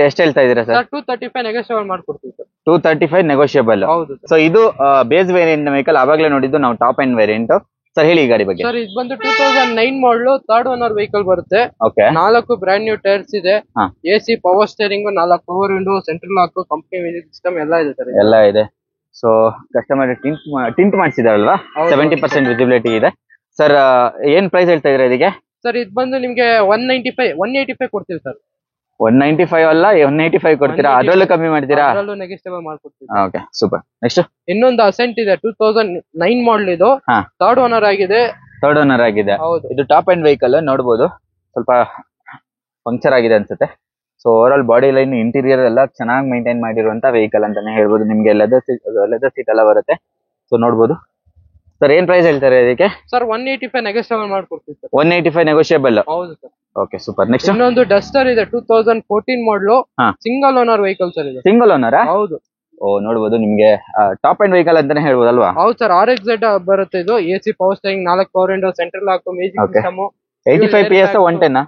ಎಷ್ಟು ಹೇಳ್ತಾ ಇದೀರಾ ಸರ್? 235 ನೆಗೋಷಿಯಬಲ್ ಮಾಡ್ಕೊಡ್ತೀವಿ ಸರ್. 235 ನೆಗೋಷಿಯಬಲ್. ಹೌದು. ಸೊ ಇದು ಬೇಸ್ ವೇರಿಯಂಟ್ ವೆಹಿಕಲ್. ಅವಾಗಲೇ ನೋಡಿದ್ದು ನಾವು ಟಾಪ್ ಅಂಡ್ ವೇರಿಯಂಟ್. ಸರ್ ಹೇಳಿ ಗಾಡಿ ಬಗ್ಗೆ. ಸರ್ ಇದು ಬಂದು 2009 ಮಾಡಲು, ಥರ್ಡ್ ಓನರ್ ವೆಹಿಕಲ್ ಬರುತ್ತೆ. ಓಕೆ, 4 ಬ್ರ್ಯಾಂಡ್ ನ್ಯೂ ಟೈರ್ಸ್ ಇದೆ. AC power steering, 4 power window, central lock, company music system ಎಲ್ಲ ಇದೆ ಸರ್. ಎಲ್ಲ ಇದೆ. ಸೊ ಕಸ್ಟಮರ್ ಟಿಂಟ್ ಮಾಡಿಸಿದಾರಲ್ವಾ? 70% ವಿಸಿಬಿಲಿಟಿ ಇದೆ. ಸರ್ ಏನ್ ಪ್ರೈಸ್ ಹೇಳ್ತಾ ಇದ್ರೆ ಇದಕ್ಕೆ? ಸರ್ ಇದು ಬಂದು ನಿಮ್ಗೆ 185 ಕೊಡ್ತೀವಿ ಸರ್. 195 ಅಲ್ಲ, 185 ಕೊಡ್ತೀರಾ? ಅದರಲ್ಲೂ ಕಮ್ಮಿ ಮಾಡ್ತೀರಾ? ಅದರಲ್ಲೂ ನೆಗೆಸ್ಟೇಬಲ್ ಮಾಡ್ಕೊಡ್ತೀವಿ. Okay, super. ನೆಕ್ಸ್ಟ್ ಇನ್ನೊಂದು ಅಸೆಂಟ್ ಇದೆ. 2009 ಮಾಡಲ್ ಇದು. ಥರ್ಡ್ ಓನರ್ ಆಗಿದೆ. ಥರ್ಡ್ ಓನರ್ ಆಗಿದೆ. ಹೌದು. ಇದು ಟಾಪ್ ಅಂಡ್ ವೆಹಿಕಲ್. ನೋಡಬಹುದು, ಸ್ವಲ್ಪ ಪಂಕ್ಚರ್ ಆಗಿದೆ ಅನ್ಸುತ್ತೆ. So over all body line, interior ಎಲ್ಲ ಚೆನ್ನಾಗಿ ಮೇಂಟೈನ್ ಮಾಡಿರುವಂತ ವೆಹಿಕಲ್ ಅಂತಾನೆ ಹೇಳ್ಬೋದು. ನಿಮ್ಗೆ ಲೆದರ್ ಸೀಟ್ ಎಲ್ಲ ಬರುತ್ತೆ. ಸೊ ನೋಡಬಹುದು. ಸರ್ ಏನ್ ಪ್ರೈಸ್ ಹೇಳ್ತಾರೆ ಇದಕ್ಕೆ? ಸರ್ 185 ನೆಗೋಷಿಯಬಲ್ ಮಾಡ್ಕೊಡ್ತೀವಿ ಸರ್. 185 ನೆಗೋಷಿಯಬಲ್. ಹೌದು ಸರ್. Okay, super. ನೆಕ್ಸ್ಟ್ ಇನ್ನೊಂದು ಡಸ್ಟರ್ ಇದೆ. 2014 ಮಾಡಲು, ಸಿಂಗಲ್ ಓನರ್ ವೆಹಿಕಲ್ ಸರ್ ಇದು. ಸಿಂಗಲ್ ಓನರಾ? ಹೌದು. ಓ, ನೋಡಬಹುದು, ನಿಮ್ಗೆ ಟಾಪ್ ಅಂಡ್ ವೆಹಿಕಲ್ ಅಂತಾನೆ ಹೇಳ್ಬೋದಲ್ವಾ? ಹೌದು ಸರ್. RXZ ಬರುತ್ತೆ ಇದು. AC power steering, 4 power window, central lock, music system. 85 PS 110?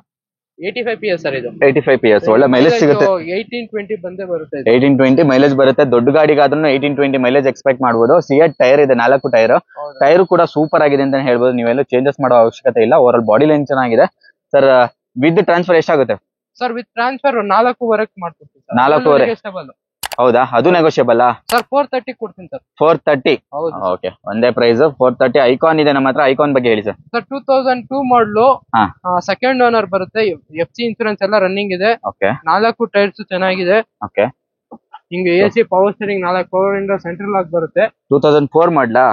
85 PS sir ಇದು. 85 PS ಒಳ್ಳೆ ಮೈಲೇಜ್ ಸಿಗುತ್ತೆ. 18-20 ಬಂದೇ ಬರುತ್ತೆ. 18-20 ಮೈಲೇಜ್ ಬರುತ್ತೆ. ದೊಡ್ಡ ಗಾಡಿಗಾದ್ರೂ 18-20 ಮೈಲೇಜ್ ಎಕ್ಸ್ಪೆಕ್ಟ್ ಮಾಡಬಹುದು. ಸಿಯಟ್ ಟೈರ್ ಇದೆ, 4 ಟೈರ್. ಟೈರ್ ಕೂಡ ಸೂಪರ್ ಆಗಿದೆ ಅಂತ ಹೇಳ್ಬೋದು. ನೀವೆಲ್ಲ ಚೇಂಜಸ್ ಮಾಡೋ ಅವಶ್ಯಕತೆ ಇಲ್ಲ. ಓವರ್ ಆಲ್ ಬಾಡಿ ಲೈನ್ ಚೆನ್ನಾಗಿದೆ. ಸರ್ ವಿತ್ ಟ್ರಾನ್ಸ್ಫರ್ ಎಷ್ಟಾಗುತ್ತೆ? ಸರ್ ವಿತ್ ಟ್ರಾನ್ಸ್ಫರ್ 4 ಮಾಡ್ಕೊಡ್ತೀವಿ ಸರ್. 4 ಹೌದಾ? ಅದು ನೆಗೋಷಿಯಬಲ್? ಸರ್ 430 ಕೊಡ್ತೀನಿ ಸರ್. 430? ಹೌದು. ಓಕೆ, ಒಂದೇ ಪ್ರೈಸ್ 430. ಐಕಾನ್ ಇದೆ ನಮ್ಮ ಹತ್ರ. ಐಕಾನ್ ಬಗ್ಗೆ ಹೇಳಿ ಸರ್. ಸರ್ 2002 ಮಾಡಲು, ಸೆಕೆಂಡ್ ಓನರ್ ಬರುತ್ತೆ. FC ಇನ್ಸೂರೆನ್ಸ್ ಎಲ್ಲ ರನ್ನಿಂಗ್ ಇದೆ. ಓಕೆ, 4 ಟೈರ್ಸ್ ಚೆನ್ನಾಗಿದೆ. ಓಕೆ, ಹಿಂಗೆ AC power steering, 4 power window, central lock ಬರುತ್ತೆ. 2004 ಮಾಡಲಾ?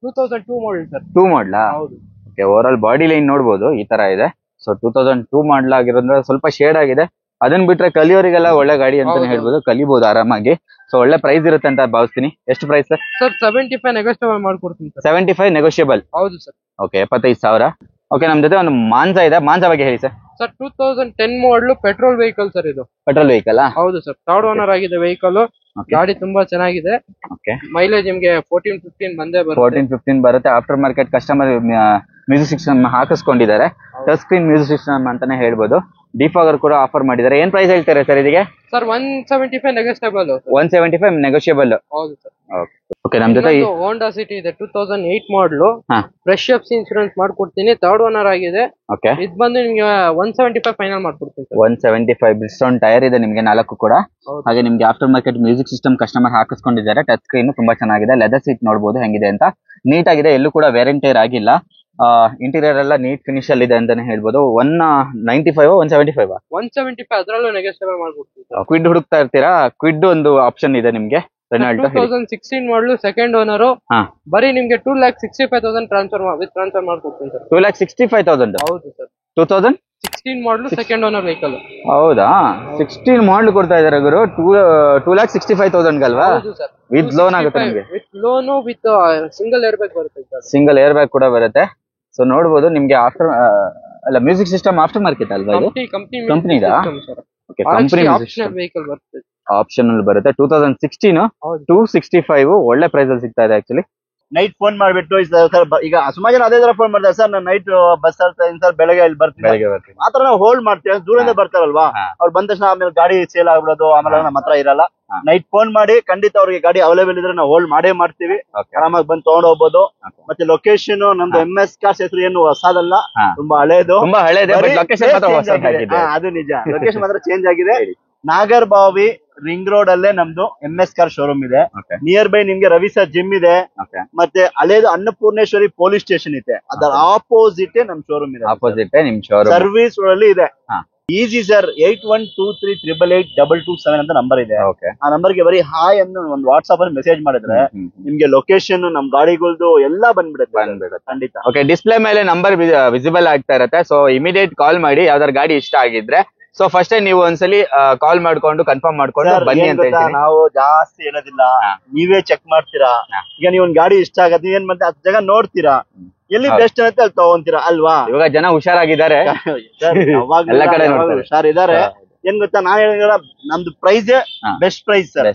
2002 ಮಾಡಲ್ ಸರ್. 2 ಮಾಡಲಾ? ಹೌದು. Okay, over all body line ನೋಡಬಹುದು ಈ ತರ ಇದೆ. ಸೊ 2002 ಮಾಡಲ್ ಆಗಿರೋದ್ರಿಂದ ಸ್ವಲ್ಪ ಶೇಡ್ ಆಗಿದೆ. ಅದನ್ನ ಬಿಟ್ರೆ ಕಲಿಯೋರಿಗೆಲ್ಲ ಒಳ್ಳೆ ಗಾಡಿ ಅಂತಾನೆ ಹೇಳ್ಬೋದು. ಕಲಿಬಹುದು ಆರಾಮಾಗಿ. ಸೊ ಒಳ್ಳೆ ಪ್ರೈಸ್ ಇರುತ್ತೆ ಅಂತ ಭಾವಿಸ್ತೀನಿ. ಎಷ್ಟು ಪ್ರೈಸ್ ಸರ್? ಸರ್ 75 ನೆಗೋಷಿಯಬಲ್ ಮಾಡ್ಕೊಡ್ತೀನಿ ಸರ್. 75 ನೆಗೋಷಿಯಬಲ್? ಹೌದು ಸರ್. ಓಕೆ, 75,000. ಓಕೆ, ನಮ್ ಜೊತೆ ಒಂದು ಮಾನ್ಸಾ ಇದೆ. ಮಾನ್ಸಾ ಬಗ್ಗೆ ಹೇಳಿ ಸರ್. ಸರ್ 2010 ಮಾಡಲು, ಪೆಟ್ರೋಲ್ ವೆಹಿಕಲ್ ಸರ್ ಇದು. Petrol vehicle? ಹೌದು ಸರ್. ಥರ್ಡ್ ಓನರ್ ಆಗಿದೆ ವೆಹಿಕಲ್. ಗಾಡಿ ತುಂಬಾ ಚೆನ್ನಾಗಿದೆ. ಓಕೆ, ಮೈಲೇಜ್ ನಿಮ್ಗೆ 14-15 ಬಂದೇ ಬರುತ್ತೆ. 14-15 ಬರುತ್ತೆ. After market customer music system ಹಾಕಿಸ್ಕೊಂಡಿದ್ದಾರೆ. ಟಚ್ ಸ್ಕ್ರೀನ್ ಮ್ಯೂಸಿಕ್ ಸಿಸ್ಟಮ್ ಅಂತಾನೆ ಹೇಳ್ಬೋದು. ಡಿಫಾಗರ್ ಕೂಡ ಆಫರ್ ಮಾಡಿದ್ದಾರೆ. ಏನ್ ಪ್ರೈಸ್ ಹೇಳ್ತಾರೆ ಸರ್ ಇದಕ್ಕೆ? Sir 175 negotiable. 175 ನೆಗೋಷಿಯಬಲ್. ಹೌದು ಸರ್. ಓಕೆ, ನಮ್ ಜೊತೆ ಹೋಂಡಾ ಸಿಟಿ ಇದೆ. 2008 ಮಾಡಲು. ಫ್ರೆಶ್ FC ಇನ್ಸೂರೆನ್ಸ್ ಮಾಡ್ಕೊಡ್ತೀನಿ. ಥರ್ಡ್ ಓನರ್ ಆಗಿದೆ. ಓಕೆ, ಇದು ಬಂದು ನಿಮ್ಗೆ 175 ಫೈನಲ್ ಮಾಡ್ಕೊಡ್ತೀನಿ ಸರ್. 175 ಬ್ರಿಸ್ಟೋನ್ ಟೈರ್ ಇದೆ ನಿಮ್ಗೆ 4 ಕೂಡ. ಹಾಗೆ ನಿಮ್ಗೆ after market music system customer ಹಾಕಿಸ್ಕೊಂಡಿದ್ದಾರೆ. ಟಚ್ ಸ್ಕ್ರೀನ್ ತುಂಬಾ ಚೆನ್ನಾಗಿದೆ. ಲೆದರ್ ಸೀಟ್ ನೋಡಬಹುದು ಹೆಂಗಿದೆ ಅಂತ. ನೀಟ್ ಆಗಿದೆ. ಎಲ್ಲೂ ಕೂಡ ವೇರಿಯಂಟೇರ್ ಆಗಿಲ್ಲ. ಇಂಟೀರಿಯರ್ ಎಲ್ಲ ನೀಟ್ ಫಿನಿಶ್ ಅಲ್ಲಿ ಇದೆ ಅಂತಾನೆ ಹೇಳ್ಬೋದು. 195 175 ಅದರಲ್ಲೂ ನೆಗೋಷಿಯಬಲ್ ಮಾಡ್ಕೊಡ್ತೀವಿ. ಕ್ವಿಡ್ ಹುಡುಕ್ತಾ ಇರ್ತೀರಾ? ಕ್ವಿಡ್ ಒಂದು ಆಪ್ಷನ್ ಇದೆ ನಿಮ್ಗೆ. ರೆನಾಲ್ಟೋ ಹೇಳಿ. 2016 ಮಾಡಲು ಸೆಕೆಂಡ್ ಓನರ್. ಹಾ. ಬರೀ ನಿಮ್ಗೆ 2,65,000 ಟ್ರಾನ್ಸ್ಫರ್ ಮಾಡ್ಕೊಡ್ತೀನಿ ಸರ್. 2,65,000. ಹೌದು ಸರ್. 2016 ಮಾಡಲು ಸೆಕೆಂಡ್ ಓನರ್ ವೆಹಿಕಲ್. ಹೌದಾ? 16 ಮಾಡಲ್ ಕೊಡ್ತಾ ಇದಾರೆ ಗುರು. 2,65,000 ಅಲ್ವಾ? ಹೌದು ಸರ್. ವಿತ್ ಲೋನ್ ಆಗುತ್ತೆ ನಿಮ್ಗೆ? With loan with single air bag ಬರುತ್ತೆ ಸರ್. ಸಿಂಗಲ್ ಏರ್ ಬ್ಯಾಗ್ ಕೂಡ ಬರುತ್ತೆ. ಸೊ ನೋಡ್ಬೋದು ನಿಮ್ಗೆ ಆಫ್ಟರ್ ಅಲ್ಲ ಮ್ಯೂಸಿಕ್ ಸಿಸ್ಟಮ್ ಆಫ್ಟರ್ ಮಾರ್ಕೆಟ್ ಅಲ್ವಾ ಇದು? ಕಂಪನಿ ಇದಾ? ಓಕೆ, ಕಂಪನಿ ಆಪ್ಷನಲ್ ವೆಹಿಕಲ್ ಬರುತ್ತೆ. ಆಪ್ಷನಲ್ ಬರುತ್ತೆ. 2016 265 ಒಳ್ಳೆ ಪ್ರೈಸ್ ಅಲ್ಲಿ ಸಿಗ್ತಾ ಇದೆ ಆಕ್ಚುಲಿ. ನೈಟ್ ಫೋನ್ ಮಾಡ್ಬಿಟ್ಟು ಸರ್ ಈಗ ಸುಮಾರು ಜನ ಅದೇ ತರ ಫೋನ್ ಮಾಡ್ತಾರೆ ಸರ್, ನಾನು ನೈಟ್ ಬಸ್ ಇರ್ತೀನಿ ಸರ್, ಬೆಳಗ್ಗೆ ಇಲ್ಲಿ ಬರ್ತೀನಿ ಆತರ ನಾವು ಹೋಲ್ಡ್ ಮಾಡ್ತೀವಿ. ದೂರದಿಂದ ಬರ್ತಾರಲ್ವಾ, ಅವ್ರು ಬಂದ ತಕ್ಷಣ ಆಮೇಲೆ ಗಾಡಿ ಸೇಲ್ ಆಗ್ಬಿಡೋದು, ಆಮೇಲೆ ನಮ್ಮ ಹತ್ರ ಇರಲ್ಲ. ನೈಟ್ ಫೋನ್ ಮಾಡಿ ಖಂಡಿತ ಅವ್ರಿಗೆ ಗಾಡಿ ಅವೈಲೇಬಲ್ ಇದ್ರೆ ನಾವು ಹೋಲ್ಡ್ ಮಾಡೇ ಮಾಡ್ತೀವಿ. ಆರಾಮಾಗಿ ಬಂದು ತಗೊಂಡ್ ಹೋಗ್ಬೋದು. ಮತ್ತೆ ಲೊಕೇಶನ್ ನಮ್ದು MS ಕಾರ್ಸ್ ಹೆಸರು ಏನು ಹೊಸದಲ್ಲ, ತುಂಬಾ ಹಳೇದು. ಅದು ನಿಜ, ಲೊಕೇಶನ್ ಮಾತ್ರ ಚೇಂಜ್ ಆಗಿದೆ. ನಾಗರ್ಬಾವಿ ರಿಂಗ್ ರೋಡ್ ಅಲ್ಲೇ ನಮ್ದು MS ಕಾರ್ ಶೋರೂಮ್ ಇದೆ. ನಿಯರ್ ಬೈ ನಿಮ್ಗೆ ರವಿಸಾ ಜಿಮ್ ಇದೆ. ಮತ್ತೆ ಹಳೇದು ಅನ್ನಪೂರ್ಣೇಶ್ವರಿ ಪೊಲೀಸ್ ಸ್ಟೇಷನ್ ಇದೆ, ಅದರ ಆಪೋಸಿಟ್ ನಮ್ ಶೋರೂಮ್ ಇದೆ. ಆಪೋಸಿಟ್ ನಿಮ್ ಶೋರೂಮ್ ಸರ್ವಿಸ್ ಅಲ್ಲಿ ಇದೆ. ಈಸಿ ಸರ್, 8123882227 ಅಂತ ನಂಬರ್ ಇದೆ. ಆ ನಂಬರ್ಗೆ ಬರೀ ಹಾಯ್ ಅನ್ನು ಒಂದು ವಾಟ್ಸ್ಆಪ್ ಅಲ್ಲಿ ಮೆಸೇಜ್ ಮಾಡಿದ್ರೆ ನಿಮ್ಗೆ ಲೊಕೇಶನ್ ನಮ್ ಗಾಡಿಗಳ್ದು ಎಲ್ಲಾ ಬಂದ್ಬಿಡುತ್ತೆ ಖಂಡಿತ. ಓಕೆ, ಡಿಸ್ಪ್ಲೇ ಮೇಲೆ ನಂಬರ್ ವಿಸಿಬಲ್ ಆಗ್ತಾ ಇರುತ್ತೆ. ಸೊ ಇಮಿಡಿಯೇಟ್ ಕಾಲ್ ಮಾಡಿ ಯಾವ್ದಾರು ಗಾಡಿ ಇಷ್ಟ ಆಗಿದ್ರೆ. ಸೊ ಫಸ್ಟ್ ನೀವು ಒಂದ್ಸಲಿ ಕಾಲ್ ಮಾಡ್ಕೊಂಡು ಕನ್ಫರ್ಮ್ ಮಾಡ್ಕೊಂಡು ಬನ್ನಿ ಅಂತ ಹೇಳ್ತೀನಿ. ನಾವು ಜಾಸ್ತಿ ಹೇಳೋದಿಲ್ಲ, ನೀವೇ ಚೆಕ್ ಮಾಡ್ತೀರಾ. ಈಗ ನೀವು ಒಂದ್ ಗಾಡಿ ಇಷ್ಟ ಆಗತ್ತೆ, ನೀವೇನ್ ಮಾಡ್ತೀರಾ, 10 ಜಾಗ ನೋಡ್ತೀರಾ, ಎಲ್ಲಿ ಬೆಸ್ಟ್ ಅಂತ ಅಲ್ಲಿ ತಗೊಂತೀರಾ ಅಲ್ವಾ. ಇವಾಗ ಜನ ಹುಷಾರಾಗಿದ್ದಾರೆ, ಎಲ್ಲ ಕಡೆ ಹುಷಾರಿದ್ದಾರೆ. ಏನ್ ಗೊತ್ತಾ, ನಾನ್ ಹೇಳಿದ ನಮ್ದು ಪ್ರೈಸ್ ಬೆಸ್ಟ್ ಪ್ರೈಸ್ ಸರ್.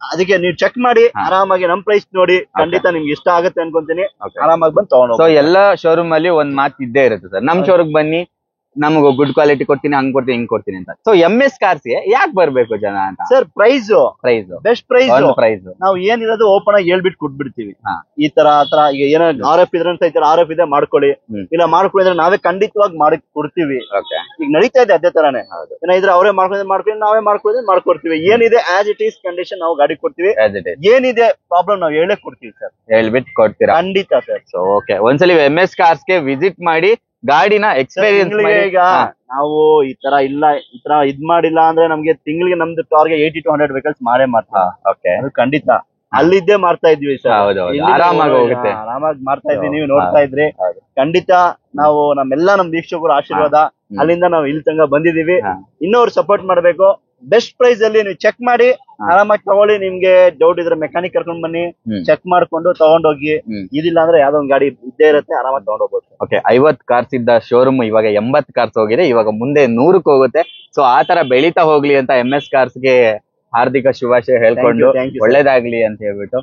ಅದಕ್ಕೆ ನೀವು ಚೆಕ್ ಮಾಡಿ ಆರಾಮಾಗಿ ನಮ್ ಪ್ರೈಸ್ ನೋಡಿ, ಖಂಡಿತ ನಿಮ್ಗೆ ಇಷ್ಟ ಆಗುತ್ತೆ ಅನ್ಕೊಂತೀನಿ. ಆರಾಮಾಗಿ ಬಂದು ತಗೊಂಡು. ಸೊ ಎಲ್ಲ ಶೋರೂಮ್ ಅಲ್ಲಿ ಒಂದ್ ಮಾತು ಇದ್ದೇ ಇರುತ್ತೆ ಸರ್, ನಮ್ ಶೋರೂಮ್ ಬನ್ನಿ, ನಮ್ಗೆ ಗುಡ್ ಕ್ವಾಲಿಟಿ ಕೊಡ್ತೀನಿ, ಹಂಗ್ ಕೊಡ್ತೀನಿ, ಹಿಂಗ್ ಕೊಡ್ತೀನಿ ಅಂತ. ಸೊ MS ಕಾರ್ಸ್ ಗೆ ಯಾಕೆ ಬರ್ಬೇಕು ಜನ ಅಂತ ಸರ್, ಪ್ರೈಸ್ ಬೆಸ್ಟ್ ಪ್ರೈಸ್ ನಾವು ಏನಿರೋದು ಓಪನ್ ಆಗಿ ಹೇಳ್ಬಿಟ್ಟು ಕೊಟ್ಬಿಡ್ತೀವಿ. ಈ ತರ ಆತರ ಈಗ ಏನೋ RF ಇದ್ರೆ ಅಂತ RF ಇದೆ ಮಾಡ್ಕೊಳ್ಳಿ, ಇಲ್ಲ ಮಾಡ್ಕೊಳ್ಳಿದ್ರೆ ನಾವೇ ಖಂಡಿತವಾಗಿ ಮಾಡಿ ಕೊಡ್ತೀವಿ. ಈಗ ನಡೀತಾ ಇದೆ ಅದೇ ತರಾನೇ. ಏನಿದ್ರೆ ಅವರೇ ಮಾಡ್ಕೊಳ್ಳಿ, ನಾವೇ ಮಾಡ್ಕೊಡ್ತೀವಿ. ಏನಿದೆ ಆಸ್ ಇಟ್ ಈಸ್ ಕಂಡೀಷನ್ ನಾವು ಗಾಡಿ ಕೊಡ್ತೀವಿ. ಏನಿದೆ ಪ್ರಾಬ್ಲಮ್ ನಾವು ಹೇಳೇ ಕೊಡ್ತೀವಿ ಸರ್, ಹೇಳ್ಬಿಟ್ಟು ಕೊಡ್ತೀರಾ ಖಂಡಿತ ಸರ್. ಸೊ ಓಕೆ, ಒಂದ್ಸಲಿ MS ಕಾರ್ಸ್ ಗೆ ವಿಸಿಟ್ ಮಾಡಿ ಗಾಡಿನ ಎಕ್ಸ್ಪೀರಿಯನ್ಸ್. ಈಗ ನಾವು ಈ ತರ ಇದ್ ಮಾಡಿಲ್ಲ ಅಂದ್ರೆ ನಮ್ಗೆ ತಿಂಗಳಿಗೆ ನಮ್ದು ಟಾರ್ಗೆಟ್ 80 to 100 ವೆಹಿಕಲ್ಸ್ ಮಾಡೇ ಮಾಡ್ತೀವಿ. ಅದು ಖಂಡಿತ ಅಲ್ಲಿದ್ದೇ ಮಾಡ್ತಾ ಇದ್ವಿ ಸರ್. ಆರಾಮಾಗಿ ಹೋಗುತ್ತೆ, ಆರಾಮಾಗಿ ಮಾಡ್ತಾ ಇದ್ವಿ. ನೀವು ನೋಡ್ತಾ ಇದ್ರಿ, ಖಂಡಿತ ನಾವು ನಮ್ ವೀಕ್ಷಕರ ಆಶೀರ್ವಾದ ಅಲ್ಲಿಂದ ನಾವು ಇಲ್ಲಿ ತನಕ ಬಂದಿದೀವಿ. ಇನ್ನೊರು ಸಪೋರ್ಟ್ ಮಾಡ್ಬೇಕು. ಬೆಸ್ಟ್ ಪ್ರೈಸ್ ಅಲ್ಲಿ ನೀವು ಚೆಕ್ ಮಾಡಿ ಆರಾಮಾಗಿ ತಗೊಳ್ಳಿ. ನಿಮ್ಗೆ ಡೌಟ್ ಇದ್ರೆ ಮೆಕ್ಯಾನಿಕ್ ಕರ್ಕೊಂಡ್ ಬನ್ನಿ, ಚೆಕ್ ಮಾಡ್ಕೊಂಡು ತಗೊಂಡೋಗಿ. ಇದಿಲ್ಲ ಅಂದ್ರೆ ಯಾವ್ದೋ ಒಂದ್ ಗಾಡಿ ಇದ್ದೇ ಇರುತ್ತೆ, ಆರಾಮಾಗಿ ತಗೊಂಡೋಗ್ಬೋದು. ಓಕೆ, 50 ಕಾರ್ಸ್ ಇದ್ದ ಶೋರೂಮ್ ಇವಾಗ 80 ಕಾರ್ಸ್ ಹೋಗಿದೆ, ಇವಾಗ ಮುಂದೆ 100ಕ್ಕೆ ಹೋಗುತ್ತೆ. ಸೊ ಆತರ ಬೆಳೀತಾ ಹೋಗ್ಲಿ ಅಂತ MS ಕಾರ್ಸ್ ಗೆ ಹಾರ್ದಿಕ ಶುಭಾಶಯ ಹೇಳ್ಕೊಂಡು ಒಳ್ಳೇದಾಗ್ಲಿ ಅಂತ ಹೇಳ್ಬಿಟ್ಟು